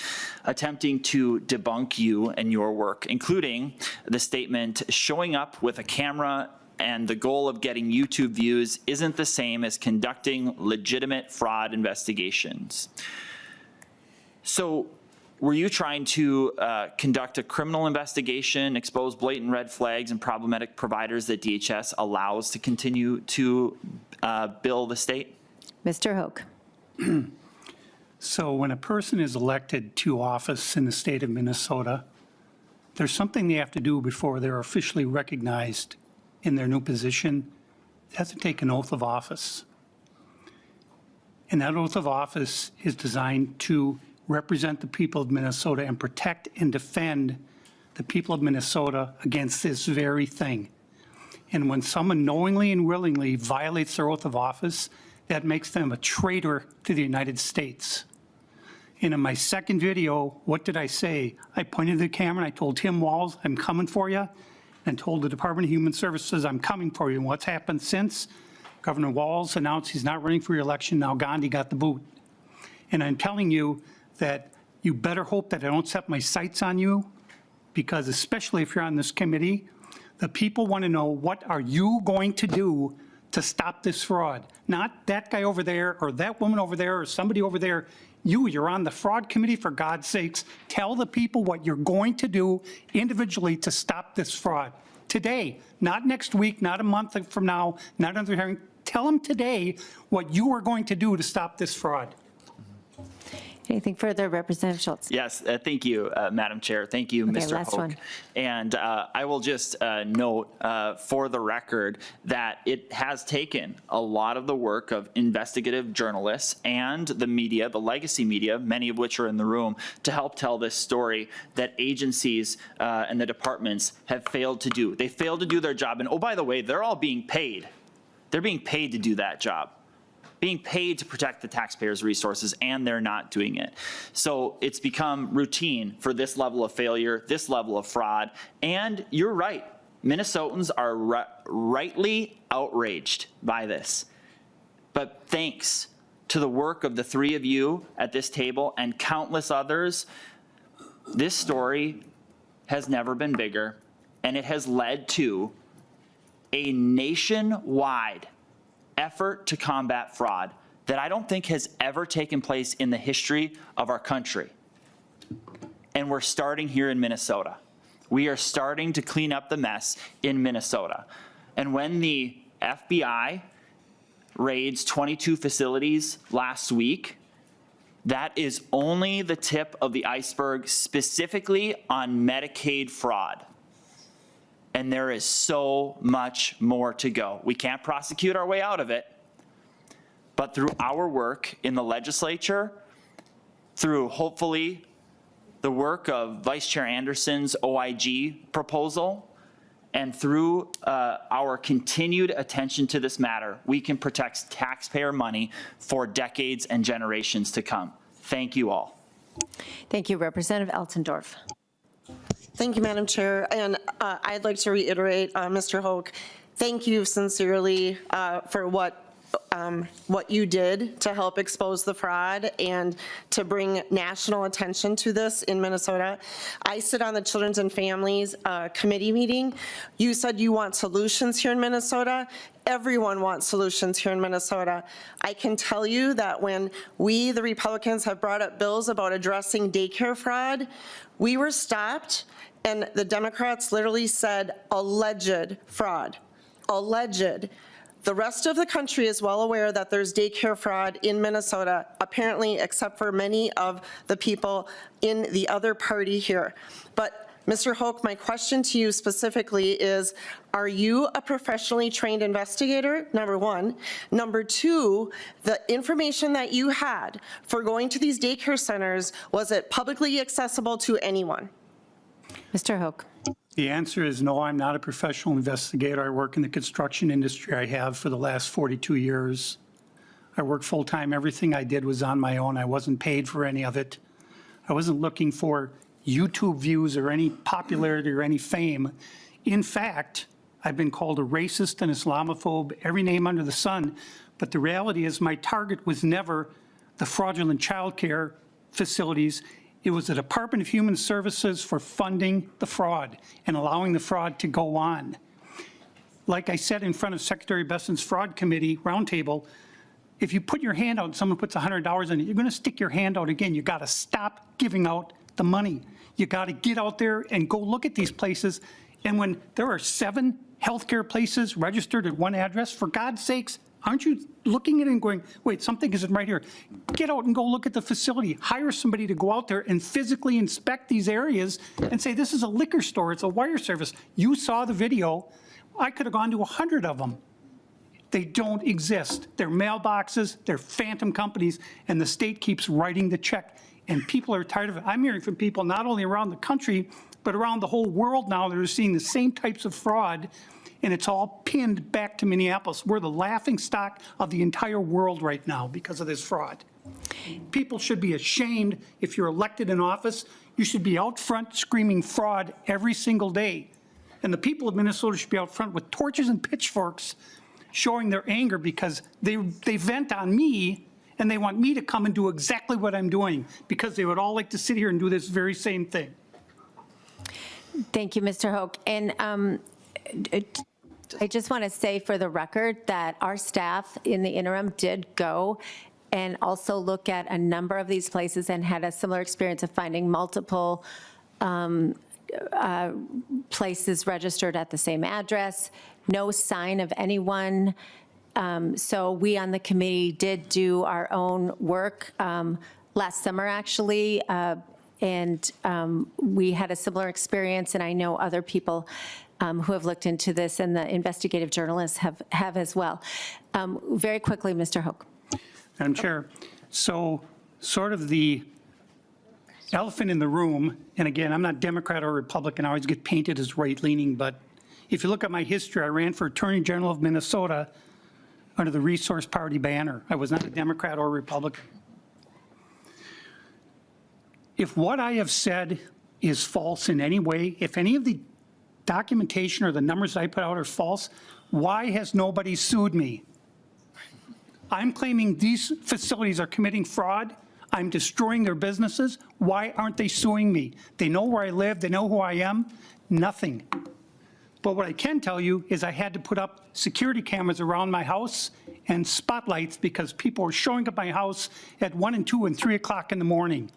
attempting to debunk you and your work, including the statement, showing up with a camera and the goal of getting YouTube views isn't the same as conducting legitimate fraud investigations. So, were you trying to conduct a criminal investigation, expose blatant red flags and problematic providers that DHS allows to continue to bill the state? Mr. Hoke. So when a person is elected to office in the state of Minnesota, there's something they have to do before they're officially recognized in their new position. They have to take an oath of office. And that oath of office is designed to represent the people of Minnesota and protect and defend the people of Minnesota against this very thing. And when someone knowingly and willingly violates their oath of office, that makes them a traitor to the United States. And in my second video, what did I say? I pointed to the camera and I told Tim Walz, I'm coming for you, and told the Department of Human Services, I'm coming for you. And what's happened since? Governor Walz announced he's not running for re-election. Now Gandhi got the boot. And I'm telling you that you better hope that I don't set my sights on you, because especially if you're on this committee, the people want to know, what are you going to do to stop this fraud. Not that guy over there or that woman over there or somebody over there. You're on the fraud committee, for God's sakes. Tell the people what you're going to do individually to stop this fraud. Today, not next week, not a month from now, not another hearing. Tell them today what you are going to do to stop this fraud. Anything further, Representative Schultz? Yes, thank you, Madam Chair. Thank you, Mr. last Hoke. one. And I will just note for the record that it has taken a lot of the work of investigative journalists and the media, the legacy media, many of which are in the room, to help tell this story that agencies and the departments have failed to do. They failed to do their job. And oh, by the way, they're all being paid. They're being paid to do that job, being paid to protect the taxpayers' resources, and they're not doing it. So it's become routine for this level of failure, this level of fraud. And you're right, Minnesotans are rightly outraged by this. But thanks to the work of the three of you at this table and countless others, this story has never been bigger, and it has led to a nationwide effort to combat fraud that I don't think has ever taken place in the history of our country. And we're starting here in Minnesota. We are starting to clean up the mess in Minnesota. And when the FBI raids 22 facilities last week, that is only the tip of the iceberg, specifically on Medicaid fraud. And there is so much more to go. We can't prosecute our way out of it, but through our work in the legislature, through hopefully the work of Vice Chair Anderson's OIG proposal, and through our continued attention to this matter, we can protect taxpayer money for decades and generations to come. Thank you all. Thank you, Representative Altendorf. Thank you, Madam Chair. And I'd like to reiterate, Mr. Hoke, thank you sincerely for what you did to help expose the fraud and to bring national attention to this in Minnesota. I sit on the Children's and Families Committee meeting. You said you want solutions here in Minnesota. Everyone wants solutions here in Minnesota. I can tell you that when we, the Republicans, have brought up bills about addressing daycare fraud, we were stopped, and the Democrats literally said alleged fraud, alleged. The rest of the country is well aware that there's daycare fraud in Minnesota, apparently, except for many of the people in the other party here. But Mr. Hoke, my question to you specifically is, are you a professionally trained investigator, number one? Number two, the information that you had for going to these daycare centers, was it publicly accessible to anyone? Mr. Hoke. The answer is no, I'm not a professional investigator. I work in the construction industry. I have for the last 42 years. I work full-time. Everything I did was on my own. I wasn't paid for any of it. I wasn't looking for YouTube views or any popularity or any fame. In fact, I've been called a racist and Islamophobe, every name under the sun. But the reality is my target was never the fraudulent child care facilities. It was the Department of Human Services for funding the fraud and allowing the fraud to go on. Like I said in front of Secretary Besson's Fraud Committee roundtable, if you put your hand out and someone puts $100 in it, you're going to stick your hand out again. You got to stop giving out the money. You got to get out there and go look at these places. And when there are 7 healthcare places registered at one address, for God's sakes, aren't you looking at it and going, wait, something isn't right here? Get out and go look at the facility. Hire somebody to go out there and physically inspect these areas and say, this is a liquor store, it's a wire service. You saw the video. I could have gone to 100 of them. They don't exist. They're mailboxes, they're phantom companies, and the state keeps writing the check. And people are tired of it. I'm hearing from people not only around the country, but around the whole world now that are seeing the same types of fraud, and it's all pinned back to Minneapolis. We're the laughing stock of the entire world right now because of this fraud. People should be ashamed. If you're elected in office, you should be out front screaming fraud every single day. And the people of Minnesota should be out front with torches and pitchforks showing their anger because they vent on me and they want me to come and do exactly what I'm doing because they would all like to sit here and do this very same thing. Thank you, Mr. Hoke. And I just want to say for the record that our staff in the interim did go and also look at a number of these places and had a similar experience of finding multiple places registered at the same address, no sign of anyone. So we on the committee did do our own work last summer, actually, and we had a similar experience, and I know other people who have looked into this, and the investigative journalists have as well. Very quickly, Mr. Hoke. Madam Chair, so sort of the elephant in the room, and again, I'm not Democrat or Republican, I always get painted as right-leaning, but if you look at my history, I ran for Attorney General of Minnesota under the Resource Party banner. I was not a Democrat or Republican. If what I have said is false in any way, if any of the documentation or the numbers I put out are false, why has nobody sued me? I'm claiming these facilities are committing fraud. I'm destroying their businesses. Why aren't they suing me? They know where I live. They know who I am. Nothing. But what I can tell you is I had to put up security cameras around my house and spotlights because people were showing up at my house at 1 and 2 and 3 o'clock in the morning.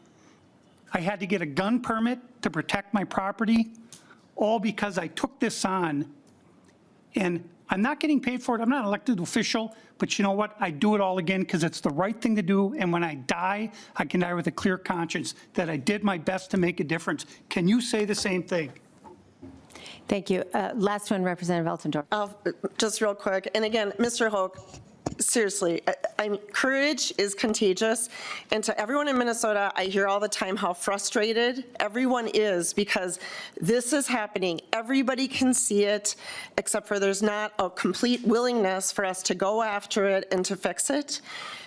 I had to get a gun permit to protect my property, all because I took this on. And I'm not getting paid for it. I'm not an elected official, but you know what? I do it all again because it's the right thing to do. And when I die, I can die with a clear conscience that I did my best to make a difference. Can you say the same thing? Thank you. Last one, Representative Altendorf. Just real quick, and again, Mr. Hoke, seriously, I mean, courage is contagious, and to everyone in Minnesota, I hear all the time how frustrated everyone is because this is happening. Everybody can see it, except for there's not a complete willingness for us to go after it and to fix it.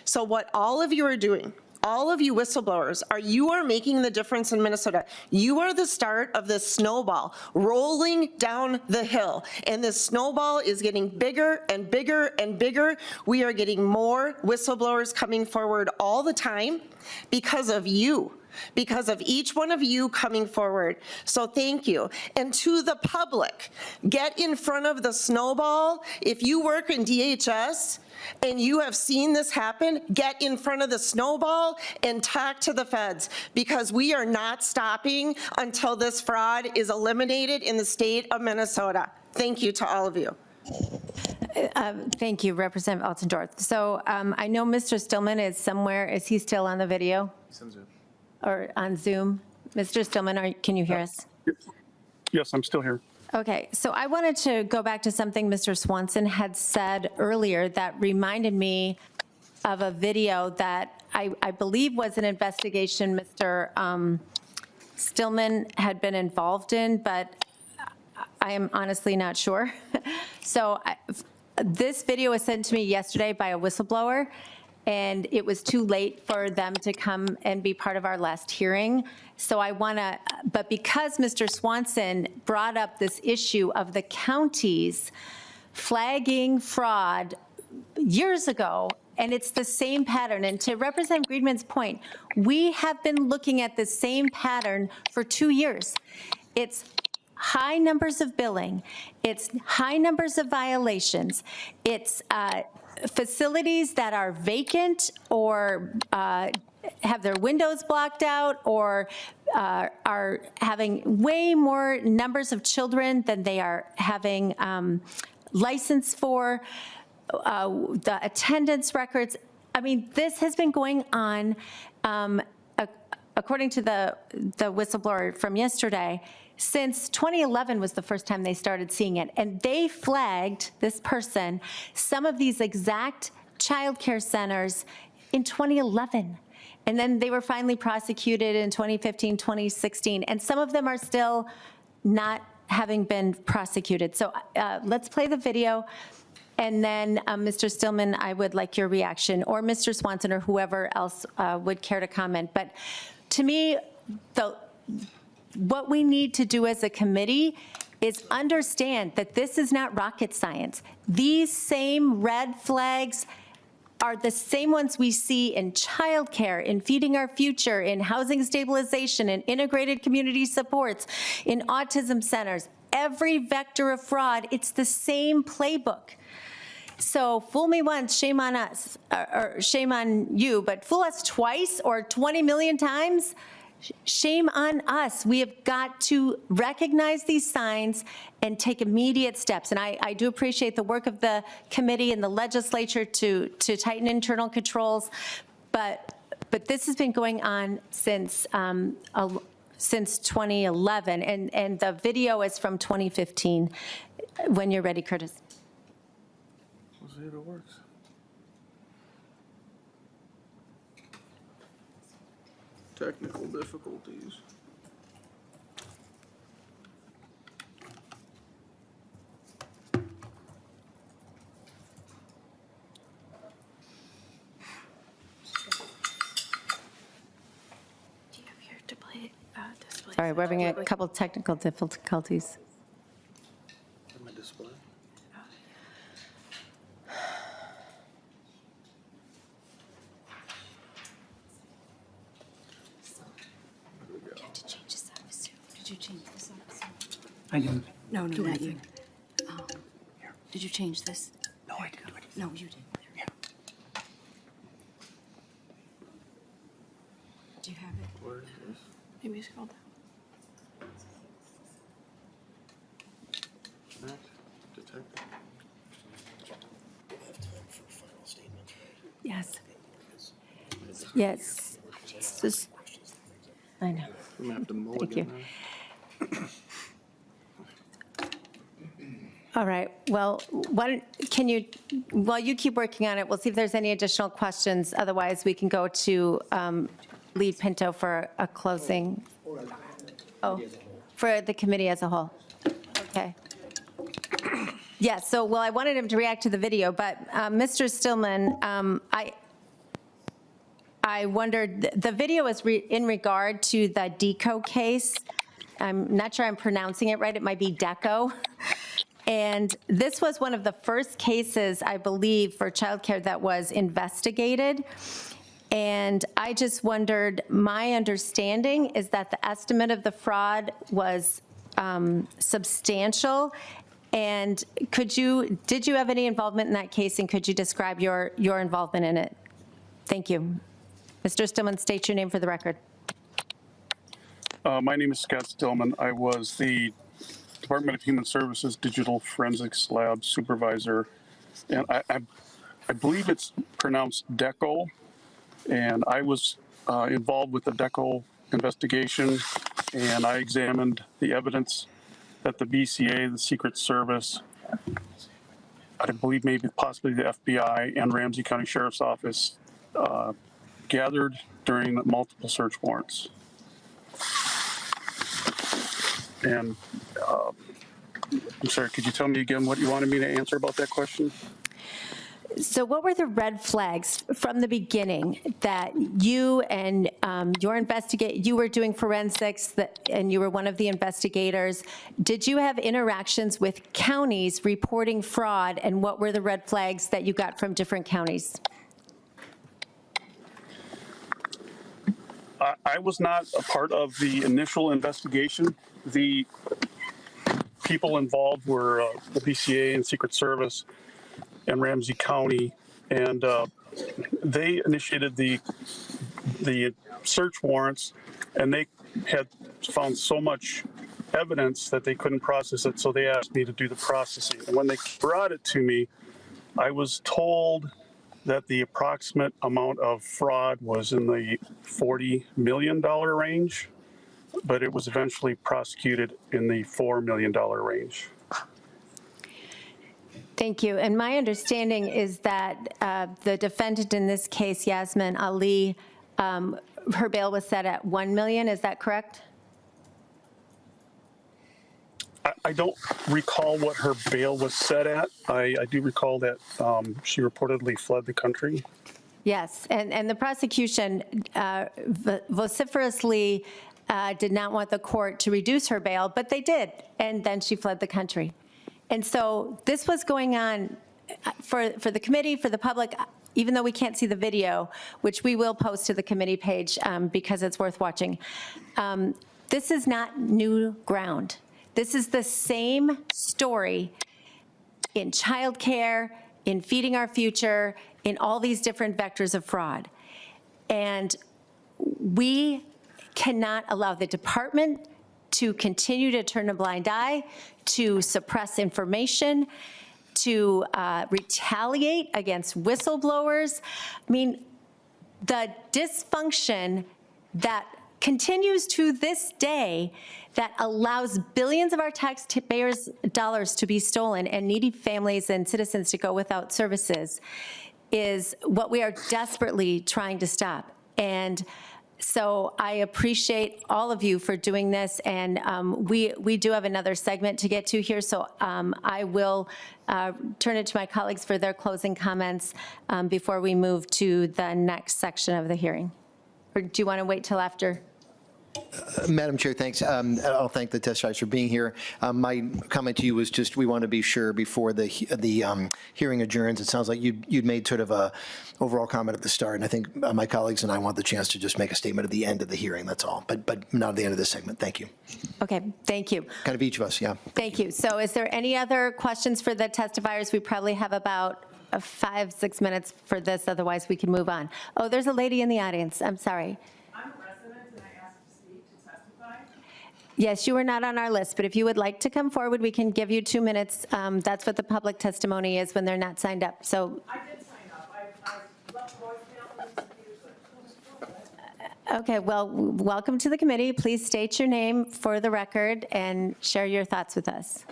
So what all of you are doing, all of you whistleblowers, you are making the difference in Minnesota. You are the start of this snowball rolling down the hill, and this snowball is getting bigger and bigger and bigger. We are getting more whistleblowers coming forward all the time because of you, because of each one of you coming forward. So thank you. And to the public, get in front of the snowball. If you work in DHS, and you have seen this happen, get in front of the snowball and talk to the feds, because we are not stopping until this fraud is eliminated in the state of Minnesota. Thank you to all of you. Thank you, Representative Altendorf. So I know Mr. Stillman is somewhere. Is he still on the video? He's on Zoom. Or on Zoom? Mr. Stillman, can you hear us? Yes, I'm still here. Okay, so I wanted to go back to something Mr. Swanson had said earlier that reminded me of a video that I believe was an investigation Mr. Stillman had been involved in, but I am honestly not sure. So this video was sent to me yesterday by a whistleblower, and it was too late for them to come and be part of our last hearing. So I want to, but because Mr. Swanson brought up this issue of the counties flagging fraud years ago, and it's the same pattern, and to Representative Griedman's point, we have been looking at the same pattern for 2 years. It's high numbers of billing, it's high numbers of violations, it's facilities that are vacant or have their windows blocked out or are having way more numbers of children than they are having license for, the attendance records. I mean, this has been going on, according to the whistleblower from yesterday, since 2011 was the first time they started seeing it. And they flagged, this person, some of these exact childcare centers in 2011. And then they were finally prosecuted in 2015, 2016. And some of them are still not having been prosecuted. So let's play the video. And then, Mr. Stillman, I would like your reaction, or Mr. Swanson, or whoever else would care to comment. But to me, what we need to do as a committee is understand that this is not rocket science. These same red flags are the same ones we see in childcare, in Feeding Our Future, in housing stabilization, in integrated community supports, in autism centers. every vector of fraud. It's the same playbook. So fool me once, shame on us, or shame on you, but fool us twice or 20 million times, shame on us. We have got to recognize these signs and take immediate steps. And I do appreciate the work of the committee and the legislature to tighten internal controls, but this has been going on since 2011, and the video is from 2015. When you're ready, Curtis. We'll see if it works. Technical difficulties. Sorry, we're having a couple technical difficulties. My display. Did you change this up? I didn't. No, not you. Did you change this? No, I didn't do anything. No, you did. Yeah. Do you have it? Where is this? Maybe scroll down. Connect. Detect. Yes. Yes. I know. We might have to mull Thank again you. now. All right, well, while you keep working on it, we'll see if there's any additional questions. Otherwise, we can go to Lead Pinto for a closing. Oh, for the committee as a whole. Okay. Yes, so, well, I wanted him to react to the video, but Mr. Stillman, I wondered, the video is in regard to the DECO case. I'm not sure I'm pronouncing it right. It might be DECO. And this was one of the first cases, I believe, for childcare that was investigated. And I just wondered, my understanding is that the estimate of the fraud was substantial. And did you have any involvement in that case, and could you describe your involvement in it? Thank you. Mr. Stillman, state your name for the record. My name is Scott Stillman. I was the Department of Human Services Digital Forensics Lab Supervisor, and I believe it's pronounced DECO, and I was involved with the DECO investigation, and I examined the evidence that the BCA, the Secret Service, I believe maybe possibly the FBI and Ramsey County Sheriff's Office gathered during multiple search warrants. And I'm sorry, could you tell me again what you wanted me to answer about that question? So what were the red flags from the beginning that you and you were doing forensics and you were one of the investigators? Did you have interactions with counties reporting fraud, and what were the red flags that you got from different counties? I was not a part of the initial investigation. The people involved were the BCA and Secret Service and Ramsey County, and they initiated the search warrants, and they had found so much evidence that they couldn't process it, so they asked me to do the processing. And when they brought it to me, I was told that the approximate amount of fraud was in the $40 million range, but it was eventually prosecuted in the $4 million range. Thank you. And my understanding is that the defendant in this case, Yasmin Ali, her bail was set at $1 million. Is that correct? I don't recall what her bail was set at. I do recall that she reportedly fled the country. Yes, and the prosecution vociferously did not want the court to reduce her bail, but they did, and then she fled the country. And so this was going on for the committee, for the public, even though we can't see the video, which we will post to the committee page because it's worth watching. This is not new ground. This is the same story in childcare, in feeding our future, in all these different vectors of fraud. And we cannot allow the department to continue to turn a blind eye, to suppress information, to retaliate against whistleblowers. I mean, the dysfunction that continues to this day that allows billions of our taxpayers' dollars to be stolen and needy families and citizens to go without services is what we are desperately trying to stop. And so I appreciate all of you for doing this, and we do have another segment to get to here, so I will turn it to my colleagues for their closing comments before we move to the next section of the hearing. Or do you want to wait till after? Madam Chair, thanks. I'll thank the testifiers for being here. My comment to you was just we want to be sure before the hearing adjourns. It sounds like you'd made sort of a overall comment at the start, and I think my colleagues and I want the chance to just make a statement at the end of the hearing. That's all, but not at the end of this segment. Thank you. Okay, thank you. Kind of each of us, yeah. Thank you. So is there any other questions for the testifiers? We probably have about 5-6 minutes for this, otherwise we can move on. Oh, there's a lady in the audience. I'm sorry. I'm a resident and I asked to speak to testify. Yes, you were not on our list, but if you would like to come forward, we can give you 2 minutes. That's what the public testimony is when they're not signed up. So. I did sign up. I left voicemail and Okay, well, welcome to the committee. Please state your name for the record and share your thoughts with us.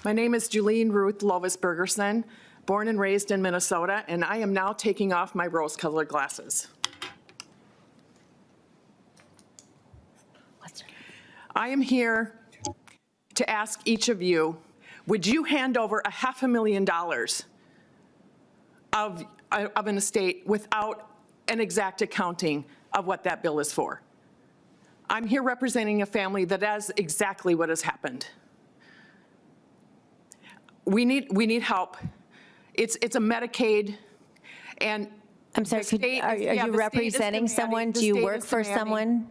My name is Julene Ruth Lovis-Bergerson, born and raised in Minnesota, and I am now taking off my rose-colored glasses. I am here to ask each of you, would you hand over $500,000 of an estate without an exact accounting of what that bill is for? I'm here representing a family that is exactly what has happened. We need help. It's a Medicaid, and I'm sorry, are you representing someone? Do you work for someone?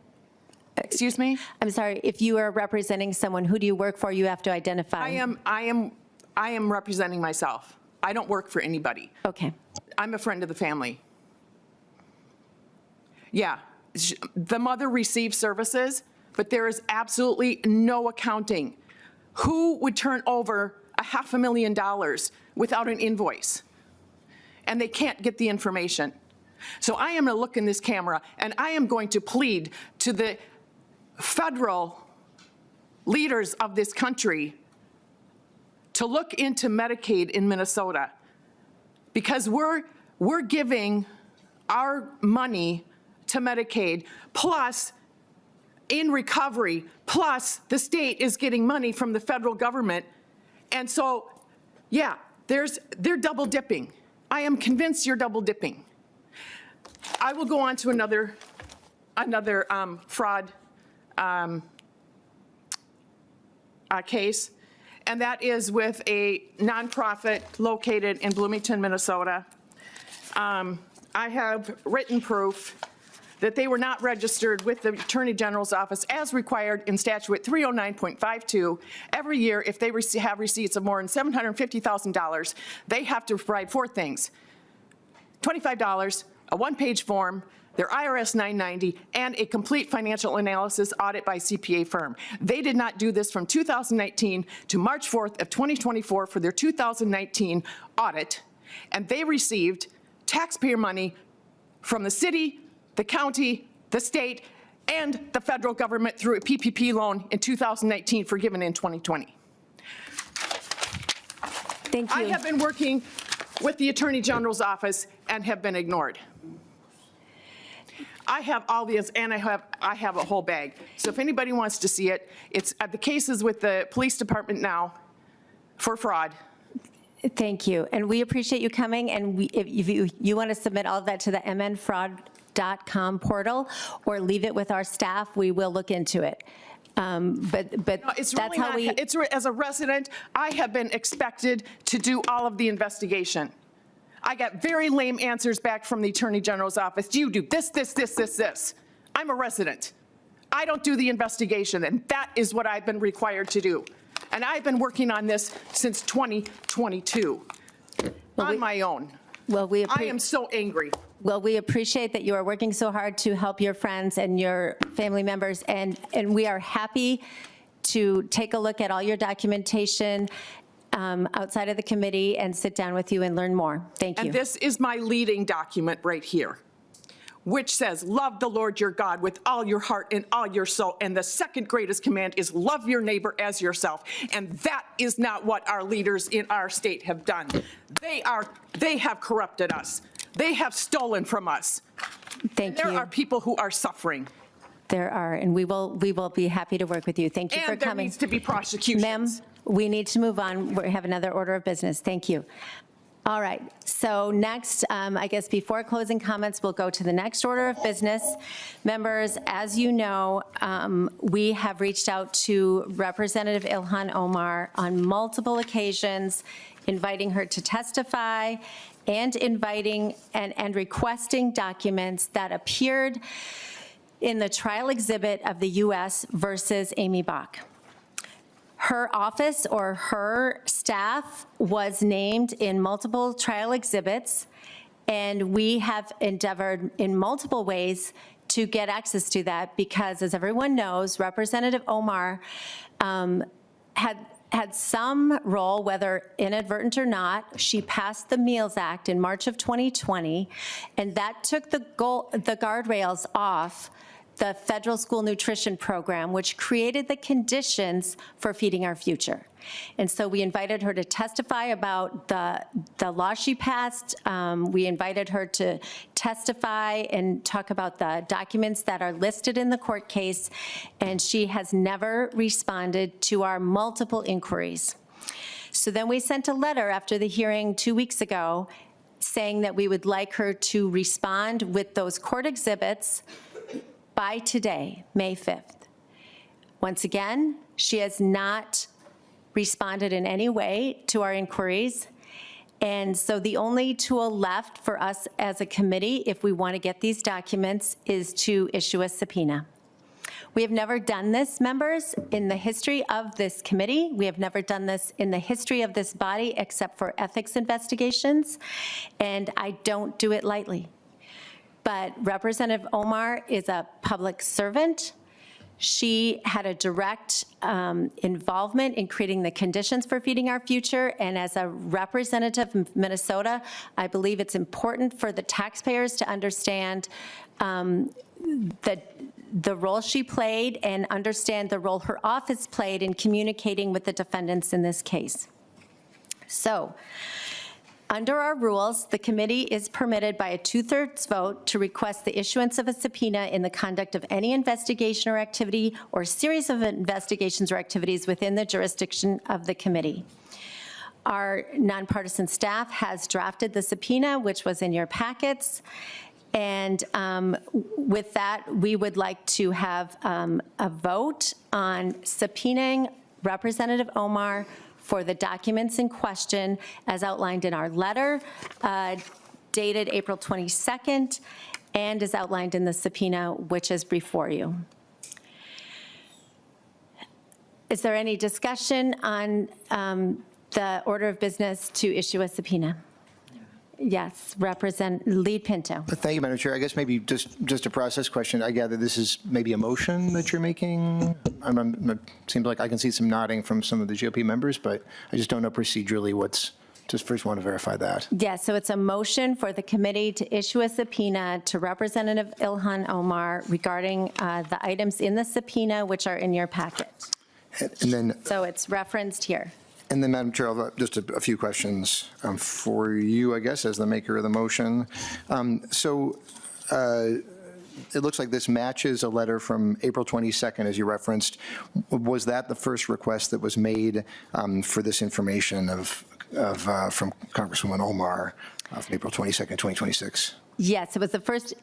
Excuse me? I'm sorry, if you are representing someone, who do you work for? You have to identify. I am representing myself. I don't work for anybody. Okay. I'm a friend of the family. Yeah, the mother receives services, but there is absolutely no accounting. Who would turn over $500,000 without an invoice? And they can't get the information. So I am going to look in this camera and I am going to plead to the federal leaders of this country to look into Medicaid in Minnesota, because we're giving our money to Medicaid, plus in recovery, plus the state is getting money from the federal government. And so, yeah, they're double dipping. I am convinced you're double dipping. I will go on to another fraud case, and that is with a nonprofit located in Bloomington, Minnesota. I have written proof that they were not registered with the Attorney General's office as required in statute 309.52. Every year, if they have receipts of more than $750,000, they have to provide 4 things: $25, a 1-page form, their IRS 990, and a complete financial analysis audit by CPA firm. They did not do this from 2019 to March 4th of 2024 for their 2019 audit, and they received taxpayer money from the city, the county, the state, and the federal government through a PPP loan in 2019 forgiven in 2020. Thank you. I have been working with the Attorney General's office and have been ignored. I have all these, and I have a whole bag. So if anybody wants to see it, it's at the cases with the police department now for fraud. Thank you, and we appreciate you coming, and if you want to submit all of that to the mnfraud.com portal or leave it with our staff, we will look into it. But It's that's really how not, we, as a resident, I have been expected to do all of the investigation. I got very lame answers back from the Attorney General's office. You do this, this, this, this, this. I'm a resident. I don't do the investigation, and that is what I've been required to do. And I've been working on this since 2022 on my own. I am so angry. Well, we appreciate that you are working so hard to help your friends and your family members, and we are happy to take a look at all your documentation outside of the committee and sit down with you and learn more. Thank you. And this is my leading document right here, which says, love the Lord your God with all your heart and all your soul. And the second greatest command is love your neighbor as yourself. And that is not what our leaders in our state have done. They have corrupted us. They have stolen from us. Thank you. There are people who are suffering. There are, and we will be happy to work with you. Thank you for And there coming. needs to be prosecutions. Ma'am, we need to move on. We have another order of business. Thank you. All right, so next, I guess before closing comments, we'll go to the next order of business. Members, as you know, we have reached out to Representative Ilhan Omar on multiple occasions, inviting her to testify and inviting and requesting documents that appeared in the trial exhibit of the US versus Amy Bach. Her office or her staff was named in multiple trial exhibits, and we have endeavored in multiple ways to get access to that because, as everyone knows, Representative Omar had some role, whether inadvertent or not. She passed the Meals Act in March of 2020, and that took the guardrails off the federal school nutrition program, which created the conditions for Feeding Our Future. And so we invited her to testify about the law she passed. We invited her to testify and talk about the documents that are listed in the court case, and she has never responded to our multiple inquiries. So then we sent a letter after the hearing 2 weeks ago saying that we would like her to respond with those court exhibits by today, May 5th. Once again, she has not responded in any way to our inquiries. And so the only tool left for us as a committee, if we want to get these documents, is to issue a subpoena. We have never done this, members, in the history of this committee. We have never done this in the history of this body except for ethics investigations, and I don't do it lightly. But Representative Omar is a public servant. She had a direct involvement in creating the conditions for Feeding Our Future, and as a representative of Minnesota, I believe it's important for the taxpayers to understand the role she played and understand the role her office played in communicating with the defendants in this case. So, under our rules, the committee is permitted by a 2/3 vote to request the issuance of a subpoena in the conduct of any investigation or activity or series of investigations or activities within the jurisdiction of the committee. Our nonpartisan staff has drafted the subpoena, which was in your packets. And with that, we would like to have a vote on subpoenaing Representative Omar for the documents in question as outlined in our letter dated April 22nd and as outlined in the subpoena which is before you. Is there any discussion on the order of business to issue a subpoena? Yes, Lead Pinto. Thank you, Madam Chair. I guess maybe just a process question. I gather this is maybe a motion that you're making? It seems like I can see some nodding from some of the GOP members, but I just don't know procedurally what's, just first want to verify that. Yes, so it's a motion for the committee to issue a subpoena to Representative Ilhan Omar regarding the items in the subpoena which are in your packet. And then, So it's referenced here. and then, Madam Chair, I'll have just a few questions for you, I guess, as the maker of the motion. It looks like this matches a letter from April 22nd, as you referenced. Was that the first request that was made for this information from Congresswoman Omar from April 22nd, 2026? Yes, it was the first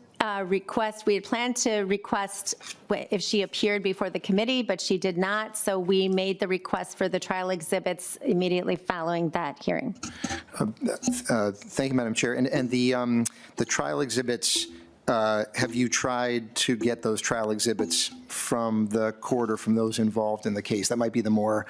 request, we had planned to request if she appeared before the committee, but she did not, so we made the request for the trial exhibits immediately following that hearing. Thank you, Madam Chair. And the trial exhibits, have you tried to get those trial exhibits from the court or from those involved in the case? That might be the more,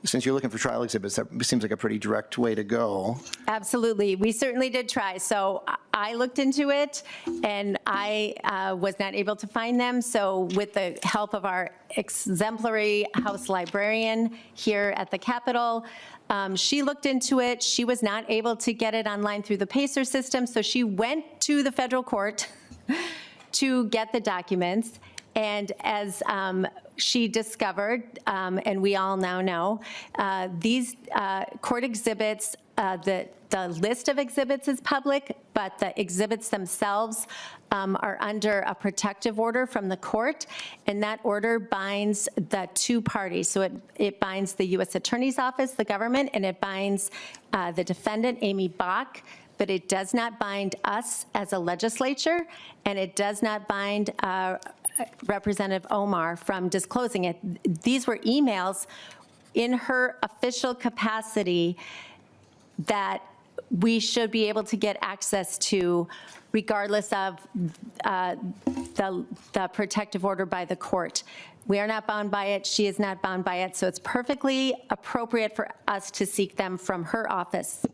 since you're looking for trial exhibits, that seems like a pretty direct way to go. Absolutely. We certainly did try. So I looked into it, and I was not able to find them. So with the help of our exemplary House librarian here at the Capitol, she looked into it. She was not able to get it online through the PACER system, so she went to the federal court to get the documents. And as she discovered, and we all now know, these court exhibits, the list of exhibits is public, but the exhibits themselves are under a protective order from the court, and that order binds the two parties. So it binds the U.S. Attorney's Office, the government, and it binds the defendant, Amy Bach, but it does not bind us as a legislature, and it does not bind Representative Omar from disclosing it. These were emails in her official capacity that we should be able to get access to regardless of the protective order by the court. We are not bound by it. She is not bound by it. So it's perfectly appropriate for us to seek them from her office.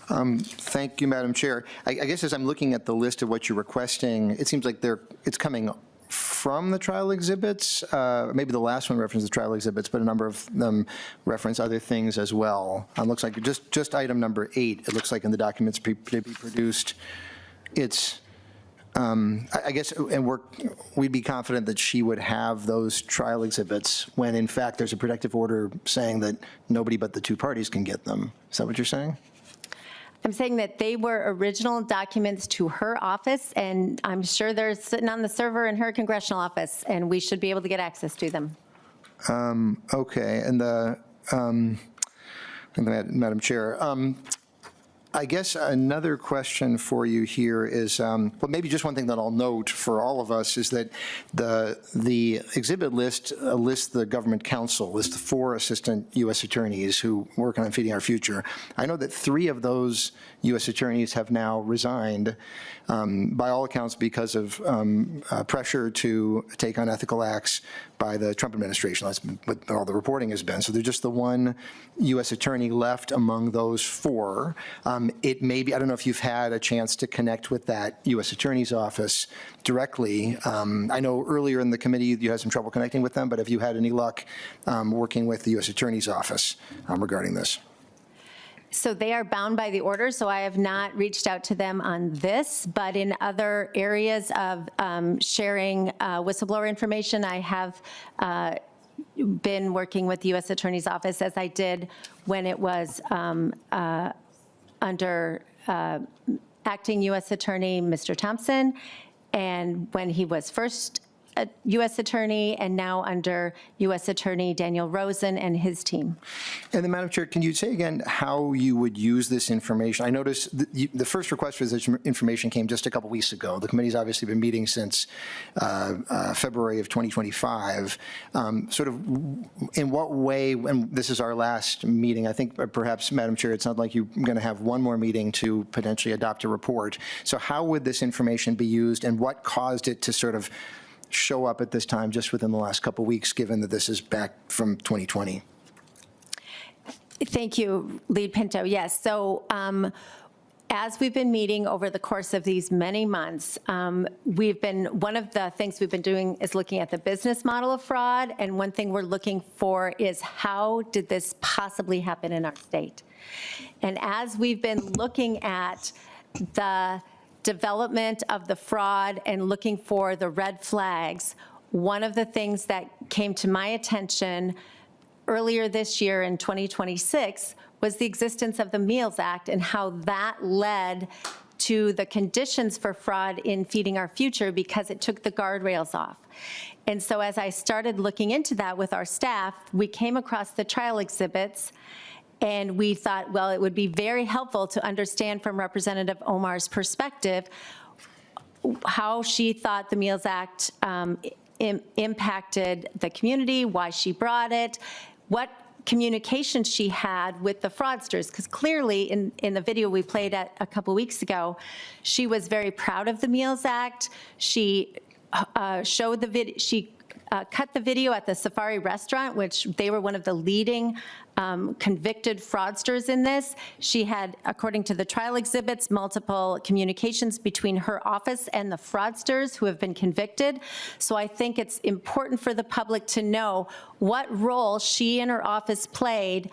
Thank you, Madam Chair. I guess as I'm looking at the list of what you're requesting, it seems like it's coming from the trial exhibits. Maybe the last one referenced the trial exhibits, but a number of them reference other things as well. It looks like just item number 8, it looks like in the documents to be produced, it's, I guess, and we'd be confident that she would have those trial exhibits when in fact there's a protective order saying that nobody but the two parties can get them. Is that what you're saying? I'm saying that they were original documents to her office, and I'm sure they're sitting on the server in her congressional office, and we should be able to get access to them. Okay, and Madam Chair, I guess another question for you here is, well, maybe just one thing that I'll note for all of us is that the exhibit list lists the government counsel, lists the 4 assistant U.S. attorneys who work on Feeding Our Future. I know that 3 of those U.S. attorneys have now resigned, by all accounts because of pressure to take unethical acts by the Trump administration. That's what all the reporting has been. So there's just the 1 U.S. attorney left among those 4. It may be, I don't know if you've had a chance to connect with that U.S. Attorney's Office directly. I know earlier in the committee you had some trouble connecting with them, but have you had any luck working with the U.S. Attorney's Office regarding this? So they are bound by the order, so I have not reached out to them on this, but in other areas of sharing whistleblower information, I have been working with the U.S. Attorney's Office as I did when it was under acting U.S. Attorney Mr. Thompson, and when he was first a U.S. Attorney, and now under U.S. Attorney Daniel Rosen and his team. And then, Madam Chair, can you say again how you would use this information? I noticed the first request for this information came just a couple weeks ago. The committee's obviously been meeting since February of 2025. Sort of in what way, and this is our last meeting, I think perhaps, Madam Chair, it sounds like you're going to have one more meeting to potentially adopt a report. So how would this information be used, and what caused it to sort of show up at this time just within the last couple of weeks, given that this is back from 2020? Thank you, Lead Pinto. Yes, so as we've been meeting over the course of these many months, one of the things we've been doing is looking at the business model of fraud, and one thing we're looking for is how did this possibly happen in our state? And as we've been looking at the development of the fraud and looking for the red flags, one of the things that came to my attention earlier this year in 2026 was the existence of the Meals Act and how that led to the conditions for fraud in Feeding Our Future because it took the guardrails off. And so as I started looking into that with our staff, we came across the trial exhibits, and we thought, well, it would be very helpful to understand from Representative Omar's perspective how she thought the Meals Act impacted the community, why she brought it, what communication she had with the fraudsters, because clearly in the video we played a couple weeks ago, she was very proud of the Meals Act. She showed the video, she cut the video at the Safari restaurant, which they were one of the leading convicted fraudsters in this. She had, according to the trial exhibits, multiple communications between her office and the fraudsters who have been convicted. So I think it's important for the public to know what role she and her office played,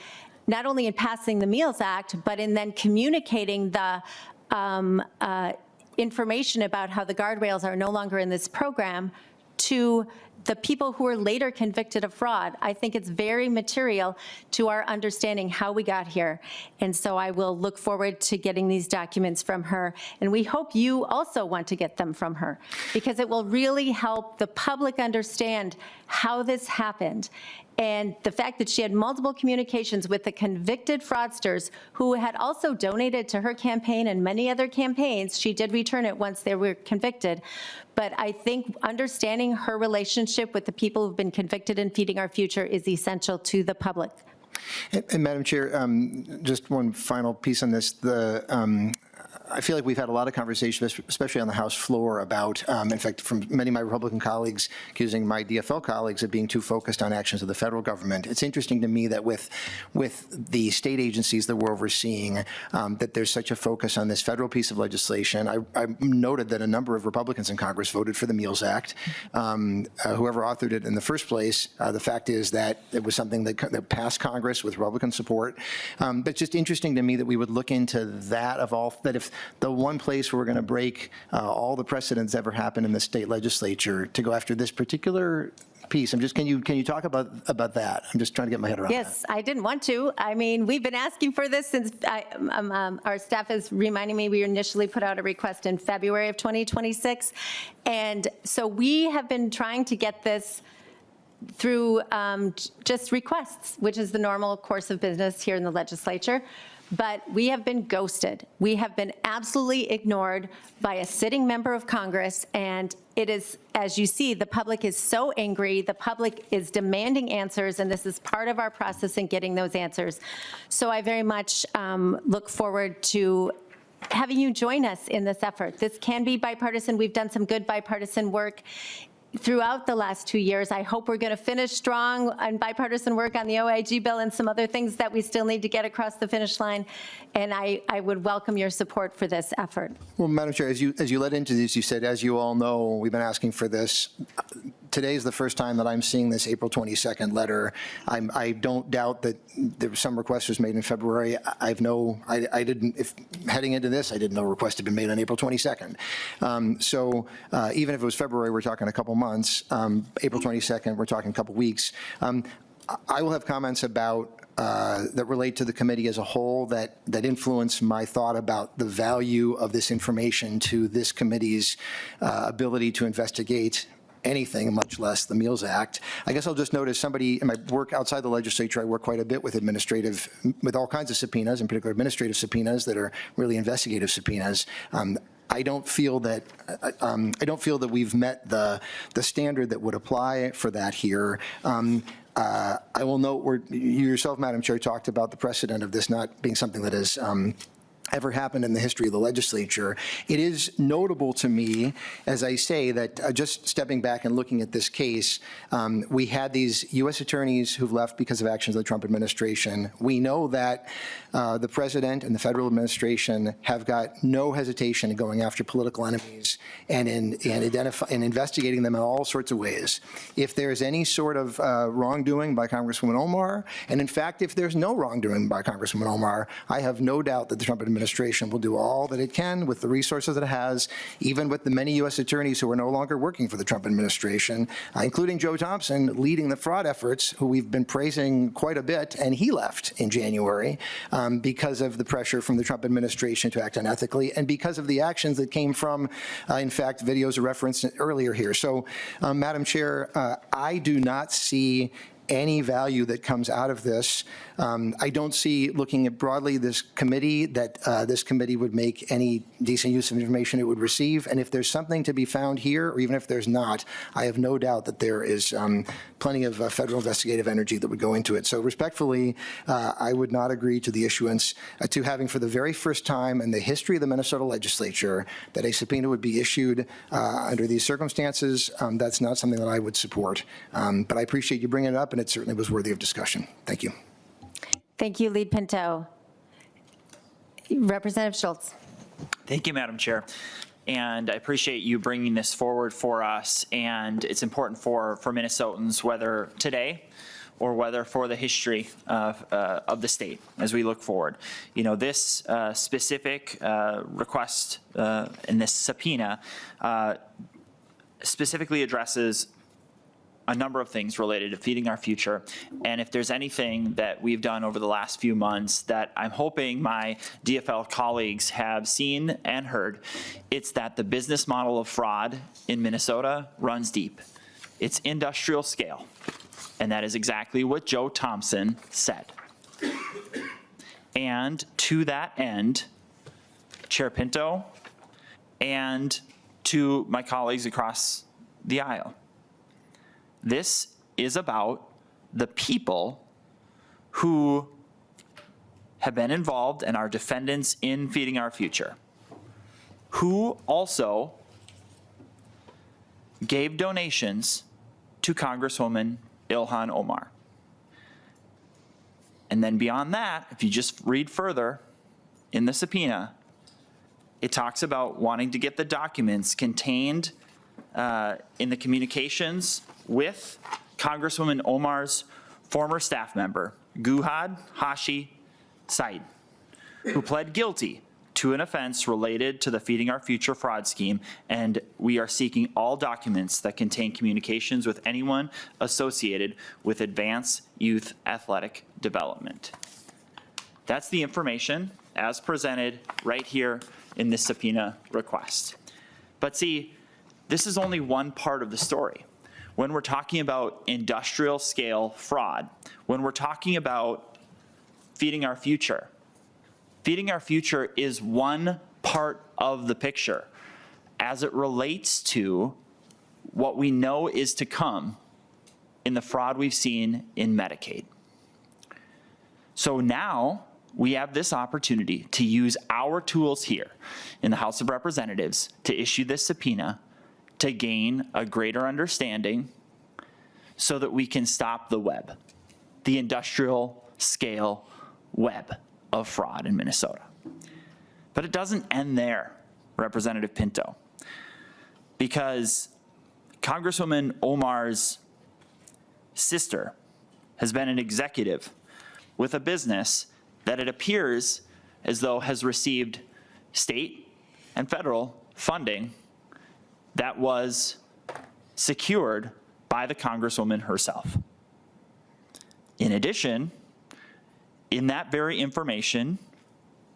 not only in passing the Meals Act, but in then communicating the information about how the guardrails are no longer in this program to the people who were later convicted of fraud. I think it's very material to our understanding how we got here. And so I will look forward to getting these documents from her. And we hope you also want to get them from her, because it will really help the public understand how this happened. And the fact that she had multiple communications with the convicted fraudsters who had also donated to her campaign and many other campaigns. She did return it once they were convicted. But I think understanding her relationship with the people who've been convicted in Feeding Our Future is essential to the public. And Madam Chair, just one final piece on this. I feel like we've had a lot of conversation, especially on the House floor, about, in fact, from many of my Republican colleagues accusing my DFL colleagues of being too focused on actions of the federal government. It's interesting to me that with the state agencies that we're overseeing, that there's such a focus on this federal piece of legislation. I noted that a number of Republicans in Congress voted for the Meals Act. Whoever authored it in the first place, the fact is that it was something that passed Congress with Republican support. But it's just interesting to me that we would look into that that if the one place where we're going to break all the precedents ever happened in the state legislature to go after this particular piece. Can you talk about that? I'm just trying to get my head around that. Yes, I didn't want to. I mean, we've been asking for this since our staff is reminding me we initially put out a request in February of 2026. And so we have been trying to get this through just requests, which is the normal course of business here in the legislature. But we have been ghosted. We have been absolutely ignored by a sitting member of Congress, and it is, as you see, the public is so angry. The public is demanding answers, and this is part of our process in getting those answers. So I very much look forward to having you join us in this effort. This can be bipartisan. We've done some good bipartisan work throughout the last 2 years. I hope we're going to finish strong on bipartisan work on the OIG bill and some other things that we still need to get across the finish line. And I would welcome your support for this effort. Well, Madam Chair, as you led into this, you said, as you all know, we've been asking for this. Today is the first time that I'm seeing this April 22nd letter. I don't doubt that there were some requests was made in February. I didn't, if heading into this, I didn't know a request had been made on April 22nd. So even if it was February, we're talking a couple months. April 22nd, we're talking a couple weeks. I will have comments about that relate to the committee as a whole that influence my thought about the value of this information to this committee's ability to investigate anything, much less the Meals Act. I guess I'll just note, as somebody in my work outside the legislature, I work quite a bit with with all kinds of subpoenas, in particular administrative subpoenas that are really investigative subpoenas. I don't feel that we've met the standard that would apply for that here. I will note you yourself, Madam Chair, talked about the precedent of this not being something that has ever happened in the history of the legislature. It is notable to me, as I say, that just stepping back and looking at this case, we had these U.S. attorneys who've left because of actions of the Trump administration. We know that the president and the federal administration have got no hesitation in going after political enemies and in investigating them in all sorts of ways. If there's any sort of wrongdoing by Congresswoman Omar, and in fact, if there's no wrongdoing by Congresswoman Omar, I have no doubt that the Trump administration will do all that it can with the resources that it has, even with the many U.S. attorneys who are no longer working for the Trump administration, including Joe Thompson leading the fraud efforts, who we've been praising quite a bit, and he left in January because of the pressure from the Trump administration to act unethically, and because of the actions that came from, in fact, videos referenced earlier here. So, Madam Chair, I do not see any value that comes out of this. I don't see, looking at broadly this committee, that this committee would make any decent use of information it would receive. And if there's something to be found here, or even if there's not, I have no doubt that there is plenty of federal investigative energy that would go into it. So respectfully, I would not agree to the issuance, to having for the very first time in the history of the Minnesota legislature that a subpoena would be issued under these circumstances. That's not something that I would support. But I appreciate you bringing it up, and it certainly was worthy of discussion. Thank you. Thank you, Lead Pinto. Representative Schultz. Thank you, Madam Chair. And I appreciate you bringing this forward for us. And it's important for Minnesotans, whether today or whether for the history of the state as we look forward. You know, this specific request in this subpoena specifically addresses a number of things related to feeding our future. And if there's anything that we've done over the last few months that I'm hoping my DFL colleagues have seen and heard, it's that the business model of fraud in Minnesota runs deep. It's industrial scale. And that is exactly what Joe Thompson said. And to that end, Chair Pinto, and to my colleagues across the aisle, this is about the people who have been involved and are defendants in feeding our future, who also gave donations to Congresswoman Ilhan Omar. And then beyond that, if you just read further in the subpoena, it talks about wanting to get the documents contained in the communications with Congresswoman Omar's former staff member, Guhad Hashi Said, who pled guilty to an offense related to the Feeding Our Future fraud scheme, and we are seeking all documents that contain communications with anyone associated with advanced youth athletic development. That's the information as presented right here in this subpoena request. But see, this is only one part of the story. When we're talking about industrial scale fraud, when we're talking about feeding our future is one part of the picture as it relates to what we know is to come in the fraud we've seen in Medicaid. So now we have this opportunity to use our tools here in the House of Representatives to issue this subpoena to gain a greater understanding so that we can stop the web, the industrial scale web of fraud in Minnesota. But it doesn't end there, Representative Pinto, because Congresswoman Omar's sister has been an executive with a business that it appears as though has received state and federal funding that was secured by the Congresswoman herself. In addition, in that very information,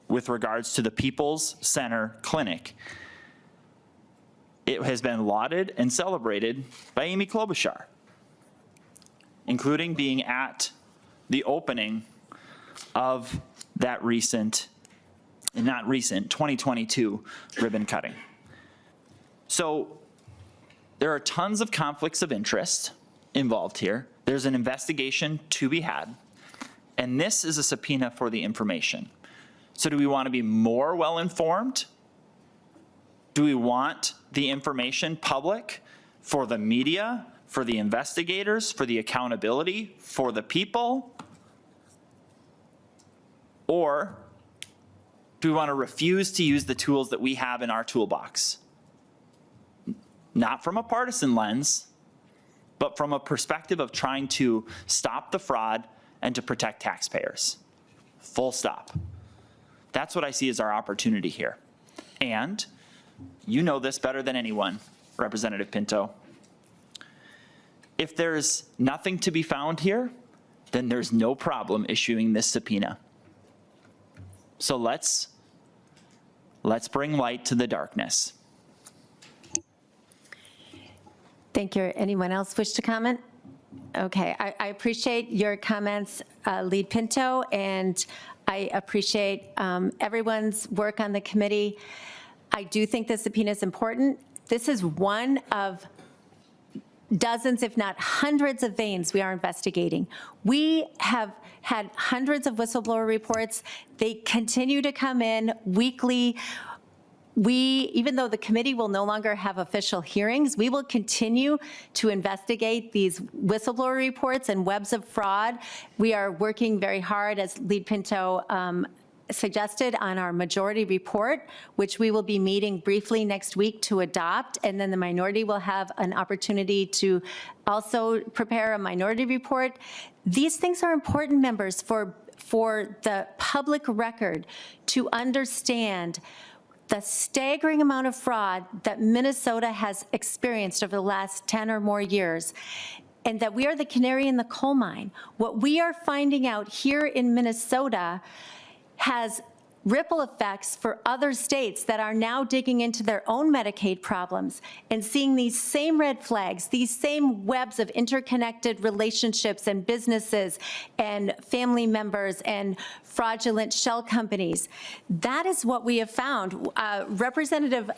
with regards to the People's Center Clinic, it has been lauded and celebrated by Amy Klobuchar, including being at the opening of that 2022 ribbon cutting. So there are tons of conflicts of interest involved here. There's an investigation to be had, and this is a subpoena for the information. So do we want to be more well-informed? Do we want the information public for the media, for the investigators, for the accountability, for the people? Or do we want to refuse to use the tools that we have in our toolbox? Not from a partisan lens, but from a perspective of trying to stop the fraud and to protect taxpayers. Full stop. That's what I see as our opportunity here. And you know this better than anyone, Representative Pinto. If there's nothing to be found here, then there's no problem issuing this subpoena. So let's bring light to the darkness. Thank you. Anyone else wish to comment? Okay, I appreciate your comments, Lead Pinto, and I appreciate everyone's work on the committee. I do think the subpoena is important. This is one of dozens, if not hundreds of veins we are investigating. We have had hundreds of whistleblower reports. They continue to come in weekly. Even though the committee will no longer have official hearings, we will continue to investigate these whistleblower reports and webs of fraud. We are working very hard, as Lead Pinto suggested, on our majority report, which we will be meeting briefly next week to adopt, and then the minority will have an opportunity to also prepare a minority report. These things are important, members, for the public record to understand the staggering amount of fraud that Minnesota has experienced over the last 10 or more years, and that we are the canary in the coal mine. What we are finding out here in Minnesota has ripple effects for other states that are now digging into their own Medicaid problems and seeing these same red flags, these same webs of interconnected relationships and businesses and family members and fraudulent shell companies. That is what we have found. Representative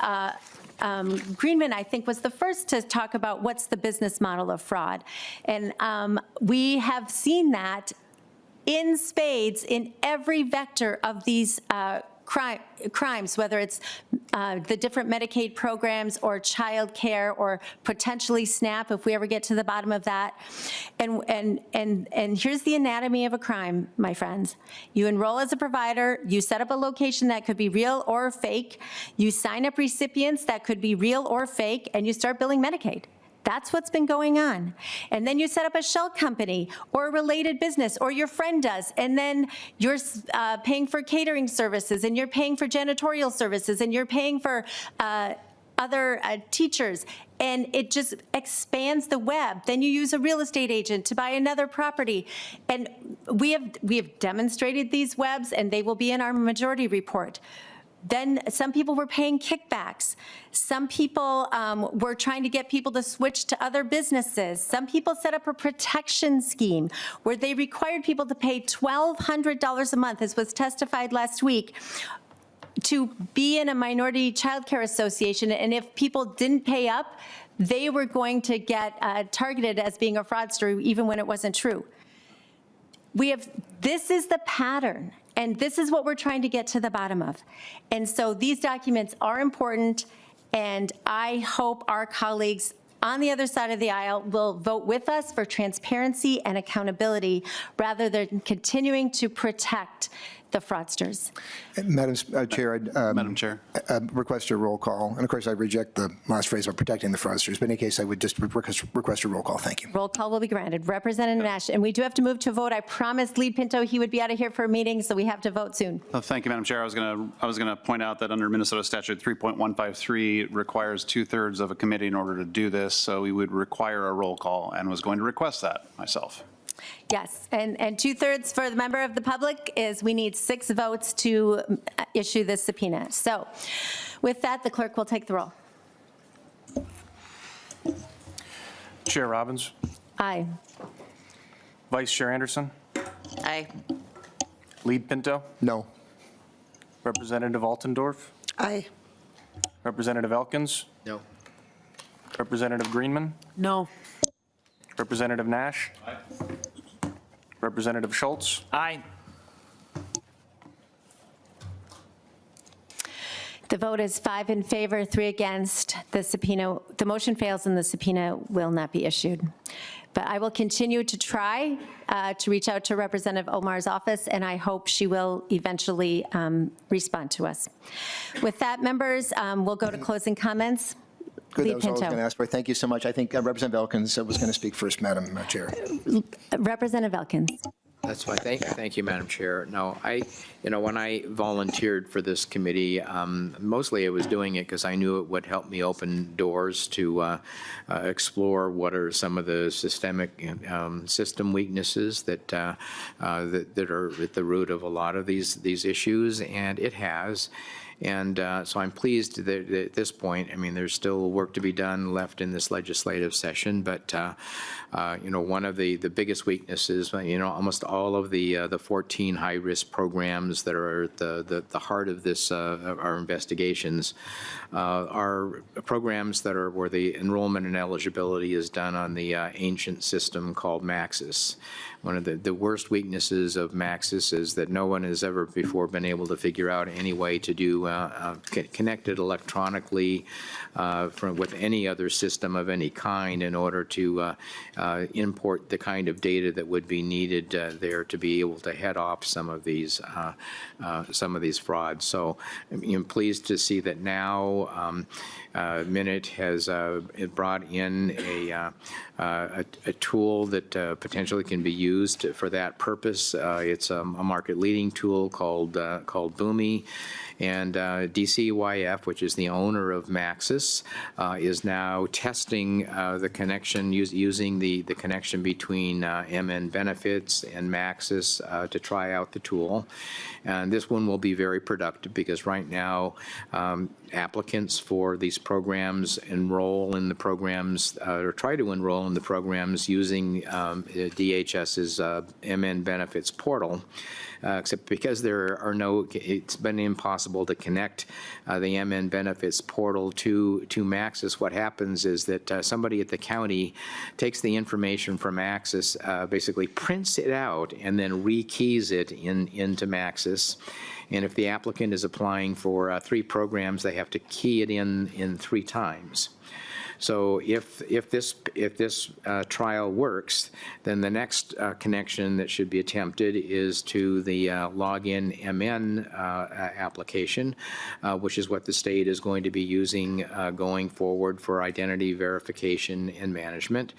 Greenman, I think, was the first to talk about what's the business model of fraud. And we have seen that in spades in every vector of these crimes, whether it's the different Medicaid programs or child care or potentially SNAP, if we ever get to the bottom of that. And here's the anatomy of a crime, my friends. You enroll as a provider, you set up a location that could be real or fake, you sign up recipients that could be real or fake, and you start billing Medicaid. That's what's been going on. And then you set up a shell company or a related business, or your friend does, and then you're paying for catering services, and you're paying for janitorial services, and you're paying for other teachers, and it just expands the web. Then you use a real estate agent to buy another property. And we have demonstrated these webs, and they will be in our majority report. Then some people were paying kickbacks. Some people were trying to get people to switch to other businesses. Some people set up a protection scheme where they required people to pay $1,200 a month, as was testified last week, to be in a minority child care association. And if people didn't pay up, they were going to get targeted as being a fraudster, even when it wasn't true. This is the pattern. And this is what we're trying to get to the bottom of. And so these documents are important, and I hope our colleagues on the other side of the aisle will vote with us for transparency and accountability rather than continuing to protect the fraudsters. Madam Chair, Madam Chair. Request a roll call. And of course, I reject the last phrase about protecting the fraudsters. But in any case, I would just request a roll call. Thank you. Roll call will be granted. Representative Nash, and we do have to move to a vote. I promised Lead Pinto he would be out of here for a meeting, so we have to vote soon. Thank you, Madam Chair. I was going to point out that under Minnesota Statute 3.153 requires 2/3 of a committee in order to do this, so we would require a roll call, and was going to request that myself. Yes, and 2/3 for the member of the public is we need 6 votes to issue this subpoena. So with that, the clerk will take the roll. Chair Robbins. Aye. Vice Chair Anderson. Aye. Lead Pinto. No. Representative Altendorf. Aye. Representative Elkins. No. Representative Greenman. No. Representative Nash. Aye. Representative Schultz. Aye. The vote is 5 in favor, 3 against. The motion fails and the subpoena will not be issued. But I will continue to try to reach out to Representative Omar's office, and I hope she will eventually respond to us. With that, members, we'll go to closing comments. Good, that Lead was all I was Pinto. going to ask for. Thank you so much. I think Representative Elkins was going to speak first, Madam Chair. Representative Elkins. That's fine. Thank you, Madam Chair. No, when I volunteered for this committee, mostly I was doing it because I knew it would help me open doors to explore what are some of the systemic system weaknesses that are at the root of a lot of these issues, and it has. And so I'm pleased that at this point, I mean, there's still work to be done left in this legislative session, but one of the biggest weaknesses, almost all of the 14 high-risk programs that are at the heart of this, our investigations, are programs that are where the enrollment and eligibility is done on the ancient system called Maxis. One of the worst weaknesses of Maxis is that no one has ever before been able to figure out any way to do connect it electronically with any other system of any kind in order to import the kind of data that would be needed there to be able to head off some of these frauds. So I'm pleased to see that now Minute has brought in a tool that potentially can be used for that purpose. It's a market-leading tool called Boomi. And DCYF, which is the owner of Maxis, is now testing the connection, using the connection between MN Benefits and Maxis to try out the tool. And this one will be very productive because right now applicants for these programs enroll in the programs or try to enroll in the programs using DHS's MN Benefits portal. Except because there are it's been impossible to connect the MN Benefits portal to Maxis. What happens is that somebody at the county takes the information from Maxis, basically prints it out, and then rekeys it into Maxis. And if the applicant is applying for 3 programs, they have to key it in 3 times. So if this trial works, then the next connection that should be attempted is to the login MN application, which is what the state is going to be using going forward for identity verification and management.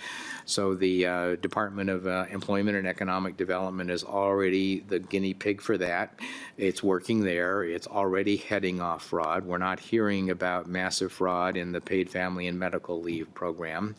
So the Department of Employment and Economic Development is already the guinea pig for that. It's working there. It's already heading off fraud. We're not hearing about massive fraud in the paid family and medical leave program.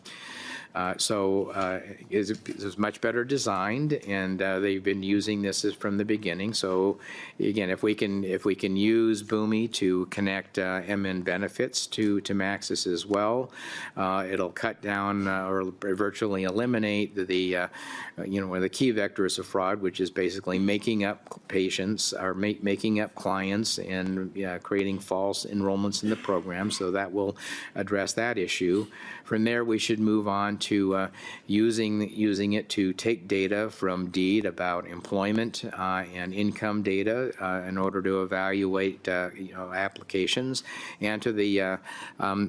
It's much better designed, and they've been using this from the beginning. So again, if we can use Boomi to connect MN Benefits to Maxis as well, it'll cut down or virtually eliminate one of the key vectors of fraud, which is basically making up patients or making up clients and creating false enrollments in the program. So that will address that issue. From there, we should move on to using it to take data from DEED about employment and income data in order to evaluate applications, and to the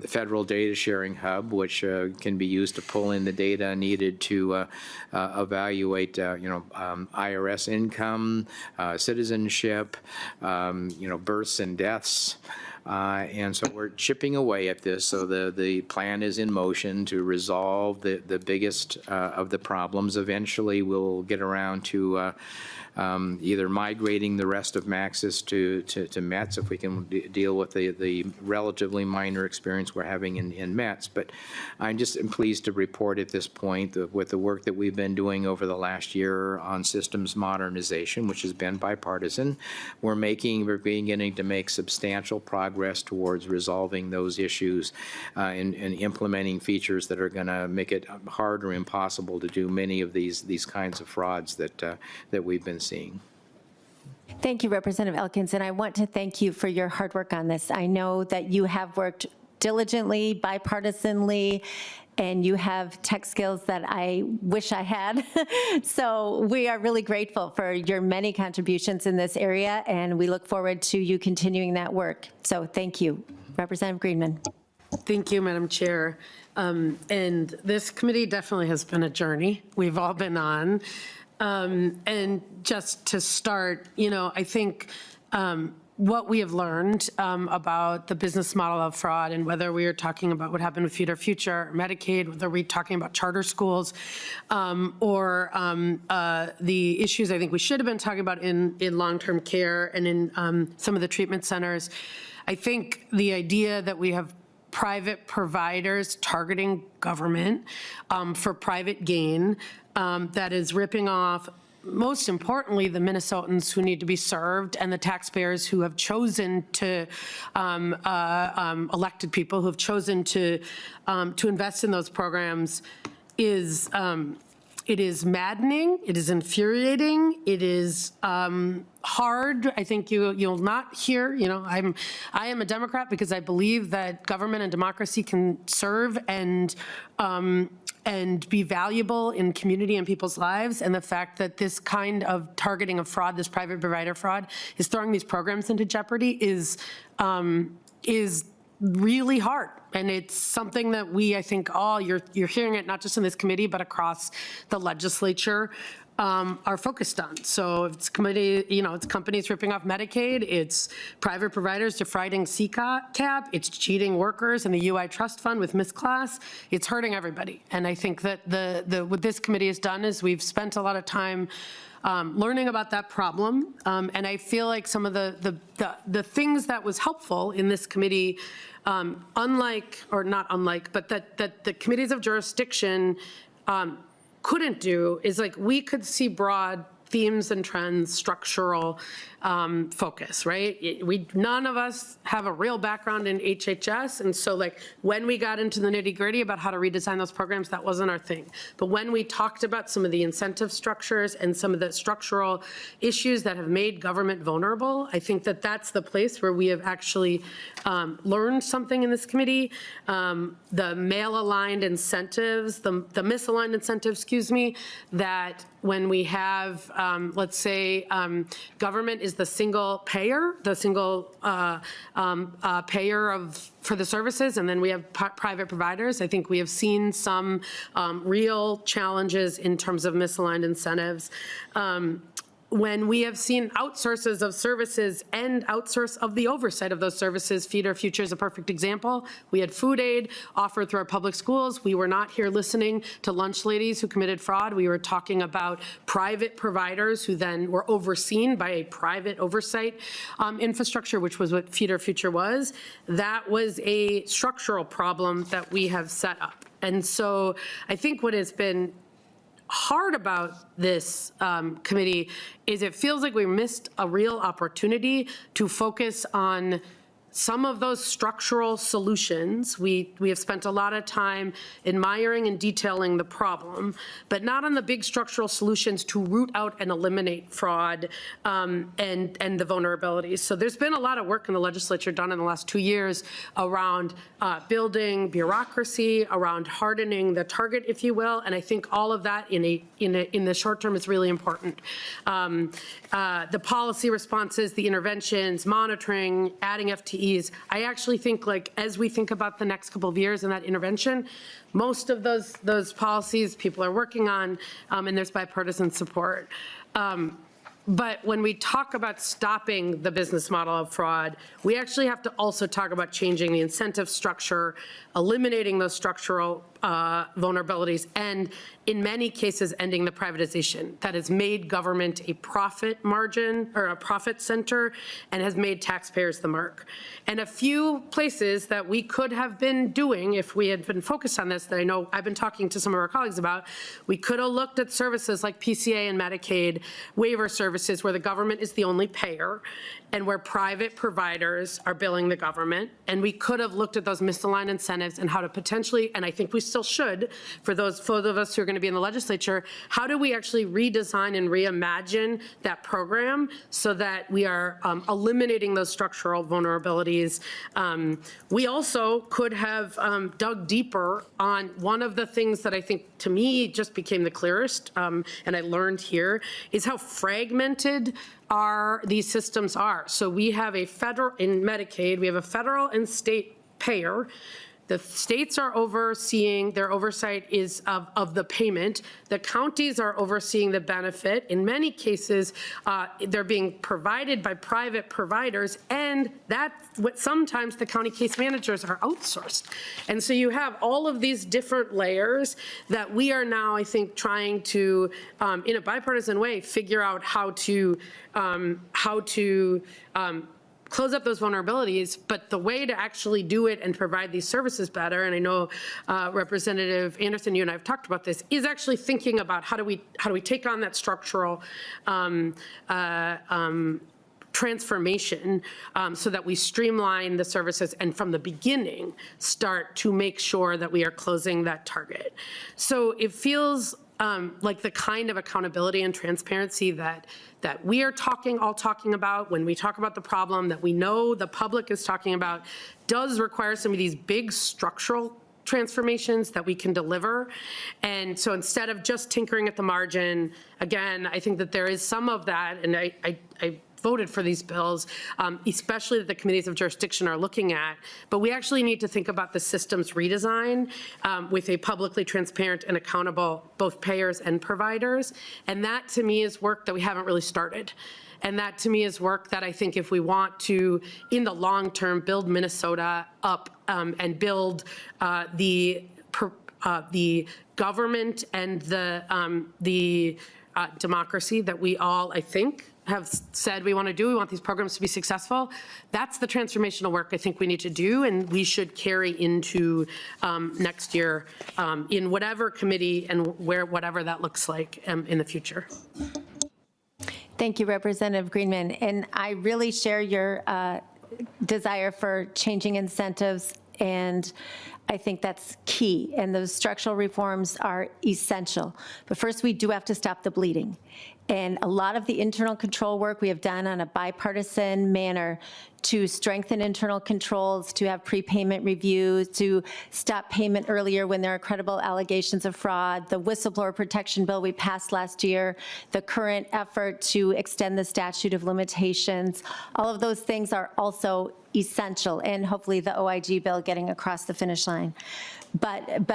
federal data sharing hub, which can be used to pull in the data needed to evaluate IRS income, citizenship, births and deaths. And so we're chipping away at this. So the plan is in motion to resolve the biggest of the problems. Eventually, we'll get around to either migrating the rest of Maxis to METS if we can deal with the relatively minor experience we're having in METS. But I'm just pleased to report at this point that with the work that we've been doing over the last year on systems modernization, which has been bipartisan, we're beginning to make substantial progress towards resolving those issues and implementing features that are going to make it hard or impossible to do many of these kinds of frauds that we've been seeing. Thank you, Representative Elkins, and I want to thank you for your hard work on this. I know that you have worked diligently, bipartisanly, and you have tech skills that I wish I had. So we are really grateful for your many contributions in this area, and we look forward to you continuing that work. So thank you. Representative Greenman. Thank you, Madam Chair. And this committee definitely has been a journey we've all been on. And just to start, I think what we have learned about the business model of fraud, and whether we are talking about what happened with Feed Our Future, or Medicaid, whether we're talking about charter schools, or the issues I think we should have been talking about in long-term care and in some of the treatment centers. I think the idea that we have private providers targeting government for private gain that is ripping off most importantly, the Minnesotans who need to be served and the taxpayers who have chosen to, elected people who have chosen to invest in those programs is, it is maddening, it is infuriating, it is hard. I think you'll not hear, I am a Democrat because I believe that government and democracy can serve and be valuable in community and people's lives. And the fact that this kind of targeting of fraud, this private provider fraud, is throwing these programs into jeopardy is really hard. And it's something that we, I think, all, you're hearing it not just in this committee, but across the legislature, are focused on. So it's committee, it's companies ripping off Medicaid, it's private providers defrauding CCAP, it's cheating workers in the UI trust fund with misclass. It's hurting everybody. And I think that what this committee has done is we've spent a lot of time learning about that problem. And I feel like some of the things that was helpful in this committee, unlike, or not unlike, but that the committees of jurisdiction couldn't do is like we could see broad themes and trends, structural focus, right? None of us have a real background in HHS, and so like when we got into the nitty gritty about how to redesign those programs, that wasn't our thing. But when we talked about some of the incentive structures and some of the structural issues that have made government vulnerable, I think that that's the place where we have actually learned something in this committee. The male-aligned incentives, the misaligned incentives, that when we have, let's say, government is the single payer, the single payer for the services, and then we have private providers. I think we have seen some real challenges in terms of misaligned incentives. When we have seen outsources of services and outsource of the oversight of those services, Feed Our Future is a perfect example. We had food aid offered through our public schools. We were not here listening to lunch ladies who committed fraud. We were talking about private providers who then were overseen by a private oversight infrastructure, which was what Feed Our Future was. That was a structural problem that we have set up. And so I think what has been hard about this committee is it feels like we missed a real opportunity to focus on some of those structural solutions. We have spent a lot of time admiring and detailing the problem, but not on the big structural solutions to root out and eliminate fraud and the vulnerabilities. So there's been a lot of work in the legislature done in the last 2 years around building bureaucracy, around hardening the target, if you will, and I think all of that in the short term is really important. The policy responses, the interventions, monitoring, adding FTEs. I actually think, like, as we think about the next couple of years and that intervention, most of those policies people are working on, and there's bipartisan support. But when we talk about stopping the business model of fraud, we actually have to also talk about changing the incentive structure, eliminating those structural vulnerabilities, and in many cases, ending the privatization that has made government a profit margin or a profit center and has made taxpayers the mark. And a few places that we could have been doing if we had been focused on this that I know I've been talking to some of our colleagues about, we could have looked at services like PCA and Medicaid waiver services where the government is the only payer and where private providers are billing the government. And we could have looked at those misaligned incentives and how to potentially, and I think we still should, for those of us who are going to be in the legislature, how do we actually redesign and reimagine that program so that we are eliminating those structural vulnerabilities. We also could have dug deeper on one of the things that I think to me just became the clearest, and I learned here, is how fragmented these systems are. So we have a federal, in Medicaid, we have a federal and state payer. The states are overseeing, their oversight is of the payment. The counties are overseeing the benefit. In many cases, they're being provided by private providers, and that's what sometimes the county case managers are outsourced. And so you have all of these different layers that we are now, I think, trying to, in a bipartisan way, figure out how to close up those vulnerabilities, but the way to actually do it and provide these services better, and I know Representative Anderson, you and I have talked about this, is actually thinking about how do we take on that structural transformation so that we streamline the services and from the beginning start to make sure that we are closing that target. So it feels like the kind of accountability and transparency that we are all talking about when we talk about the problem that we know the public is talking about does require some of these big structural transformations that we can deliver. And so instead of just tinkering at the margin, again, I think that there is some of that, and I voted for these bills, especially that the committees of jurisdiction are looking at, but we actually need to think about the systems redesign with a publicly transparent and accountable both payers and providers. And that to me is work that we haven't really started. And that to me is work that I think if we want to, in the long term, build Minnesota up and build the government and the democracy that we all, I think, have said we want to do. We want these programs to be successful. That's the transformational work I think we need to do, and we should carry into next year in whatever committee and whatever that looks like in the future. Thank you, Representative Greenman. And I really share your desire for changing incentives, and I think that's key. And those structural reforms are essential. But first, we do have to stop the bleeding. And a lot of the internal control work we have done on a bipartisan manner to strengthen internal controls, to have prepayment reviews, to stop payment earlier when there are credible allegations of fraud, the whistleblower protection bill we passed last year, the current effort to extend the statute of limitations, all of those things are also essential, and hopefully the OIG bill getting across the finish line. But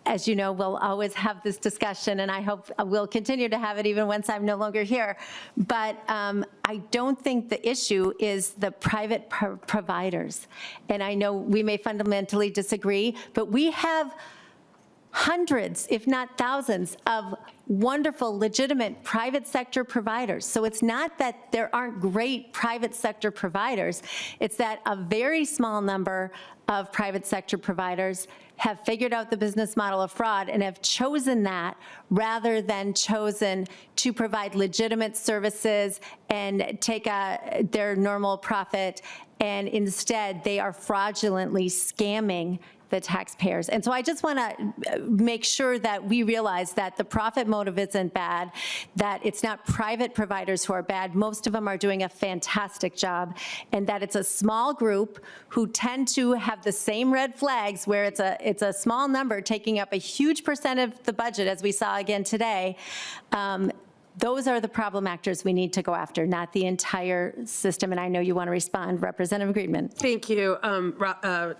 as you know, we'll always have this discussion, and I hope we'll continue to have it even once I'm no longer here. But I don't think the issue is the private providers. And I know we may fundamentally disagree, but we have hundreds, if not thousands, of wonderful, legitimate private sector providers. So it's not that there aren't great private sector providers. It's that a very small number of private sector providers have figured out the business model of fraud and have chosen that rather than chosen to provide legitimate services and take their normal profit, and instead they are fraudulently scamming the taxpayers. And so I just want to make sure that we realize that the profit motive isn't bad, that it's not private providers who are bad. Most of them are doing a fantastic job, and that it's a small group who tend to have the same red flags where it's a small number taking up a huge percent of the budget, as we saw again today. Those are the problem actors we need to go after, not the entire system. And I know you want to respond, Representative Greenman. Thank you,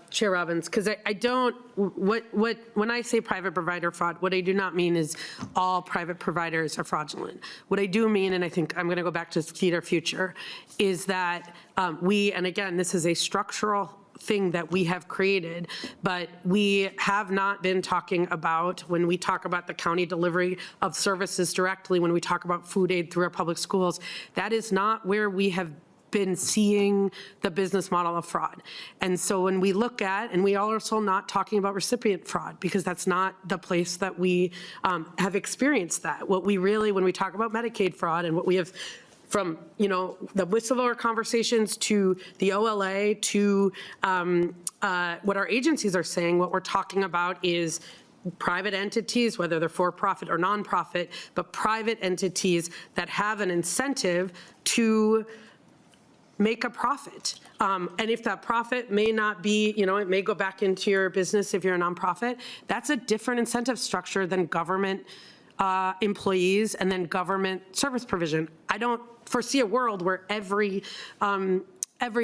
Chair Robbins, because I don't, when I say private provider fraud, what I do not mean is all private providers are fraudulent. What I do mean, and I think I'm going to go back to Theater Future, is that and again, this is a structural thing that we have created, but we have not been talking about, when we talk about the county delivery of services directly, when we talk about food aid through our public schools, that is not where we have been seeing the business model of fraud. And so when we look at, and we are also not talking about recipient fraud, because that's not the place that we have experienced that. What we really, when we talk about Medicaid fraud and what we have from, the whistleblower conversations to the OLA to what our agencies are saying, what we're talking about is private entities, whether they're for-profit or nonprofit, but private entities that have an incentive to make a profit. And if that profit may not be, it may go back into your business if you're a nonprofit, that's a different incentive structure than government employees and then government service provision. I don't foresee a world where every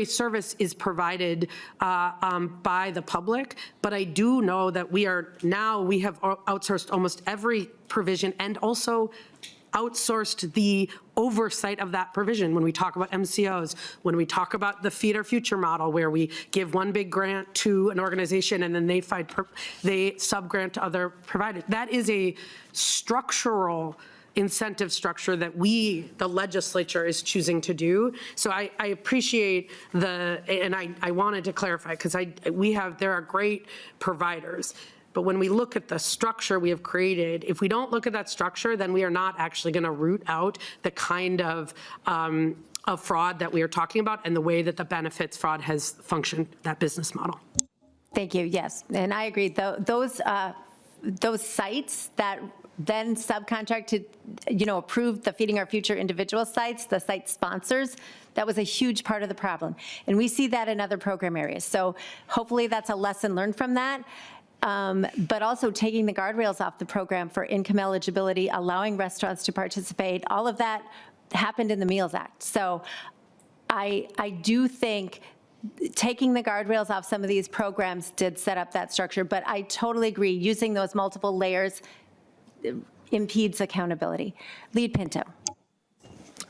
service is provided by the public, but I do know that we have outsourced almost every provision and also outsourced the oversight of that provision when we talk about MCOs, when we talk about the Feed Our Future model, where we give one big grant to an organization and then they sub-grant to other providers. That is a structural incentive structure that we, the legislature, is choosing to do. So I appreciate and I wanted to clarify, because there are great providers. But when we look at the structure we have created, if we don't look at that structure, then we are not actually going to root out the kind of fraud that we are talking about and the way that the benefits fraud has functioned, that business model. Thank you, yes, and I agree. Those sites that then subcontracted, approved the Feeding Our Future individual sites, the site sponsors, that was a huge part of the problem. And we see that in other program areas. So hopefully that's a lesson learned from that. But also taking the guardrails off the program for income eligibility, allowing restaurants to participate, all of that happened in the Meals Act. So I do think taking the guardrails off some of these programs did set up that structure, but I totally agree, using those multiple layers impedes accountability. Lead Pinto.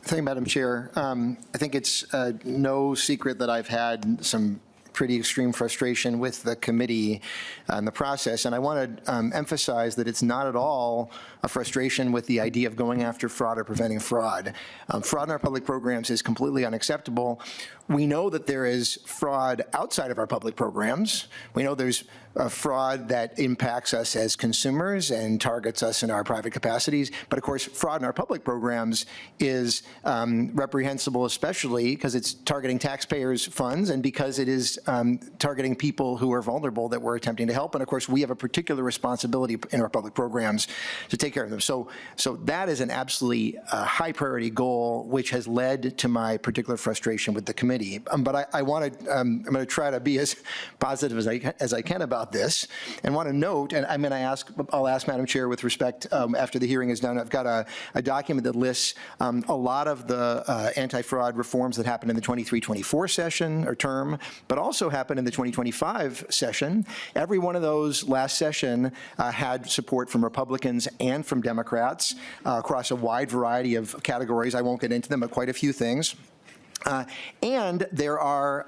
Thank you, Madam Chair. I think it's no secret that I've had some pretty extreme frustration with the committee and the process. And I want to emphasize that it's not at all a frustration with the idea of going after fraud or preventing fraud. Fraud in our public programs is completely unacceptable. We know that there is fraud outside of our public programs. We know there's fraud that impacts us as consumers and targets us in our private capacities. But of course, fraud in our public programs is reprehensible, especially because it's targeting taxpayers' funds and because it is targeting people who are vulnerable that we're attempting to help. And of course, we have a particular responsibility in our public programs to take care of them. So that is an absolutely high priority goal, which has led to my particular frustration with the committee. But I'm going to try to be as positive as I can about this, and want to note, and I'll ask Madam Chair with respect after the hearing is done. I've got a document that lists a lot of the anti-fraud reforms that happened in the 23-24 session or term, but also happened in the 2025 session. Every one of those last session had support from Republicans and from Democrats across a wide variety of categories. I won't get into them, but quite a few things. And there are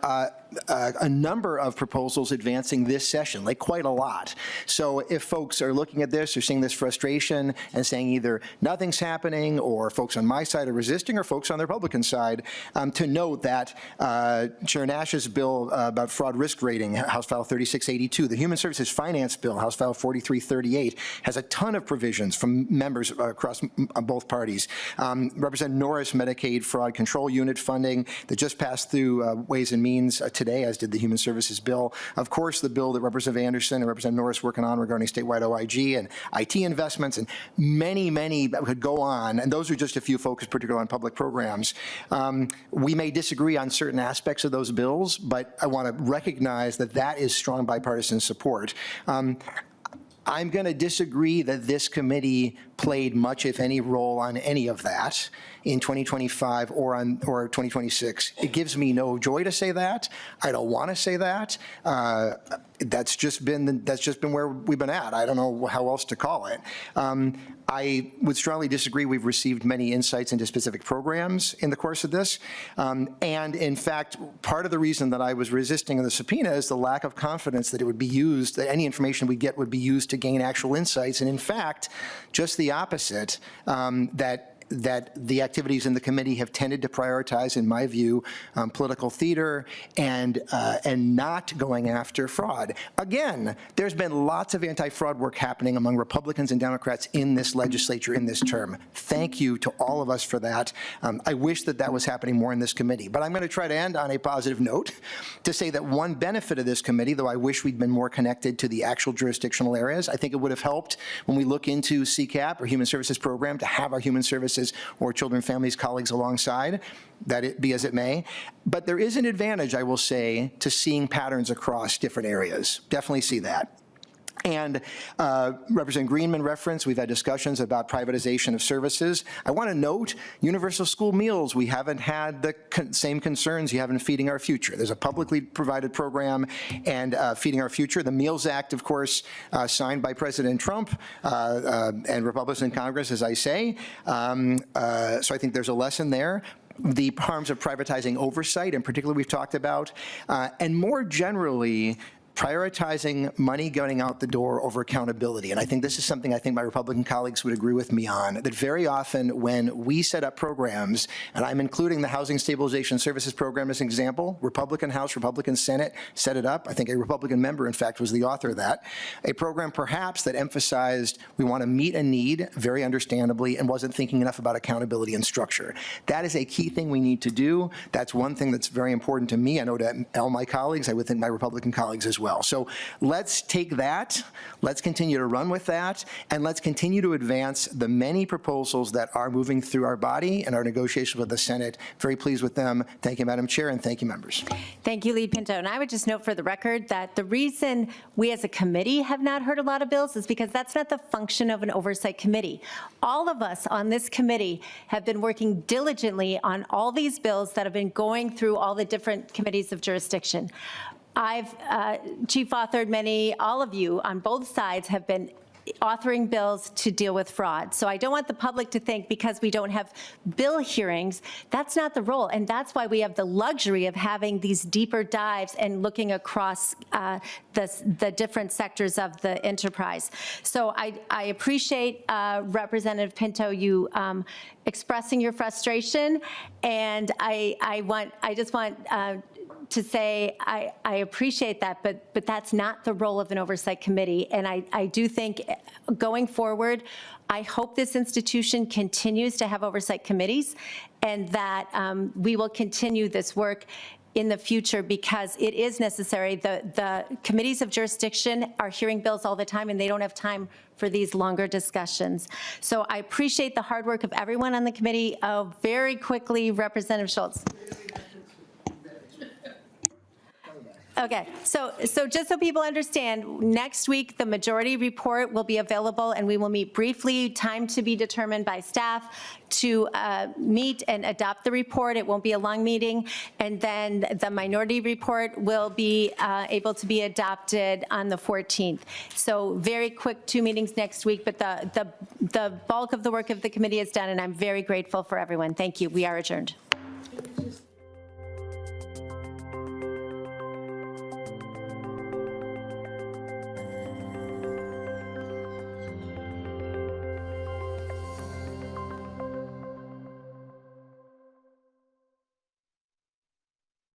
a number of proposals advancing this session, like quite a lot. So if folks are looking at this or seeing this frustration and saying either nothing's happening, or folks on my side are resisting, or folks on the Republican side, to note that Chair Nash's bill about fraud risk rating, House File 3682, the Human Services Finance Bill, House File 4338, has a ton of provisions from members across both parties. Representative Norris Medicaid Fraud Control Unit funding that just passed through Ways and Means today, as did the Human Services Bill. Of course, the bill that Representative Anderson and Representative Norris working on regarding statewide OIG and IT investments, and many that could go on. And those are just a few focused particularly on public programs. We may disagree on certain aspects of those bills, but I want to recognize that that is strong bipartisan support. I'm going to disagree that this committee played much, if any, role on any of that in 2025 or 2026. It gives me no joy to say that. I don't want to say that. That's just been where we've been at. I don't know how else to call it. I would strongly disagree. We've received many insights into specific programs in the course of this. And in fact, part of the reason that I was resisting the subpoena is the lack of confidence that it would be used, that any information we get would be used to gain actual insights. And in fact, just the opposite, that the activities in the committee have tended to prioritize, in my view, political theater and not going after fraud. Again, there's been lots of anti-fraud work happening among Republicans and Democrats in this legislature in this term. Thank you to all of us for that. I wish that was happening more in this committee. But I'm going to try to end on a positive note to say that one benefit of this committee, though I wish we'd been more connected to the actual jurisdictional areas, I think it would have helped when we look into CCAP or Human Services Program to have our Human Services or Children and Families colleagues alongside, that it be as it may. But there is an advantage, I will say, to seeing patterns across different areas. Definitely see that. And Representative Greenman referenced, we've had discussions about privatization of services. I want to note, universal school meals, we haven't had the same concerns you have in Feeding Our Future. There's a publicly provided program and Feeding Our Future. The Meals Act, of course, signed by President Trump and Republicans in Congress, as I say. So I think there's a lesson there. The harms of privatizing oversight, in particular, we've talked about. And more generally, prioritizing money going out the door over accountability. And I think this is something I think my Republican colleagues would agree with me on, that very often when we set up programs, and I'm including the Housing Stabilization Services Program as an example, Republican House, Republican Senate set it up. I think a Republican member, in fact, was the author of that. A program perhaps that emphasized we want to meet a need, very understandably, and wasn't thinking enough about accountability and structure. That is a key thing we need to do. That's one thing that's very important to me. I know to all my colleagues, I would think my Republican colleagues as well. So let's take that, let's continue to run with that, and let's continue to advance the many proposals that are moving through our body and our negotiations with the Senate. Very pleased with them. Thank you, Madam Chair, and thank you, members. Thank you, Lead Pinto. And I would just note for the record that the reason we as a committee have not heard a lot of bills is because that's not the function of an oversight committee. All of us on this committee have been working diligently on all these bills that have been going through all the different committees of jurisdiction. I've chief authored many, all of you on both sides have been authoring bills to deal with fraud. So I don't want the public to think because we don't have bill hearings, that's not the role. And that's why we have the luxury of having these deeper dives and looking across the different sectors of the enterprise. So I appreciate Representative Pinto, you expressing your frustration. And I just want to say I appreciate that, but that's not the role of an oversight committee. And I do think going forward, I hope this institution continues to have oversight committees and that we will continue this work in the future because it is necessary. The committees of jurisdiction are hearing bills all the time and they don't have time for these longer discussions. So I appreciate the hard work of everyone on the committee. Very quickly, Representative Schultz. Okay, so just so people understand, next week the majority report will be available and we will meet briefly, time to be determined by staff to meet and adopt the report. It won't be a long meeting. And then the minority report will be able to be adopted on the 14th. So very quick 2 meetings next week, but the bulk of the work of the committee is done and I'm very grateful for everyone. Thank you. We are adjourned.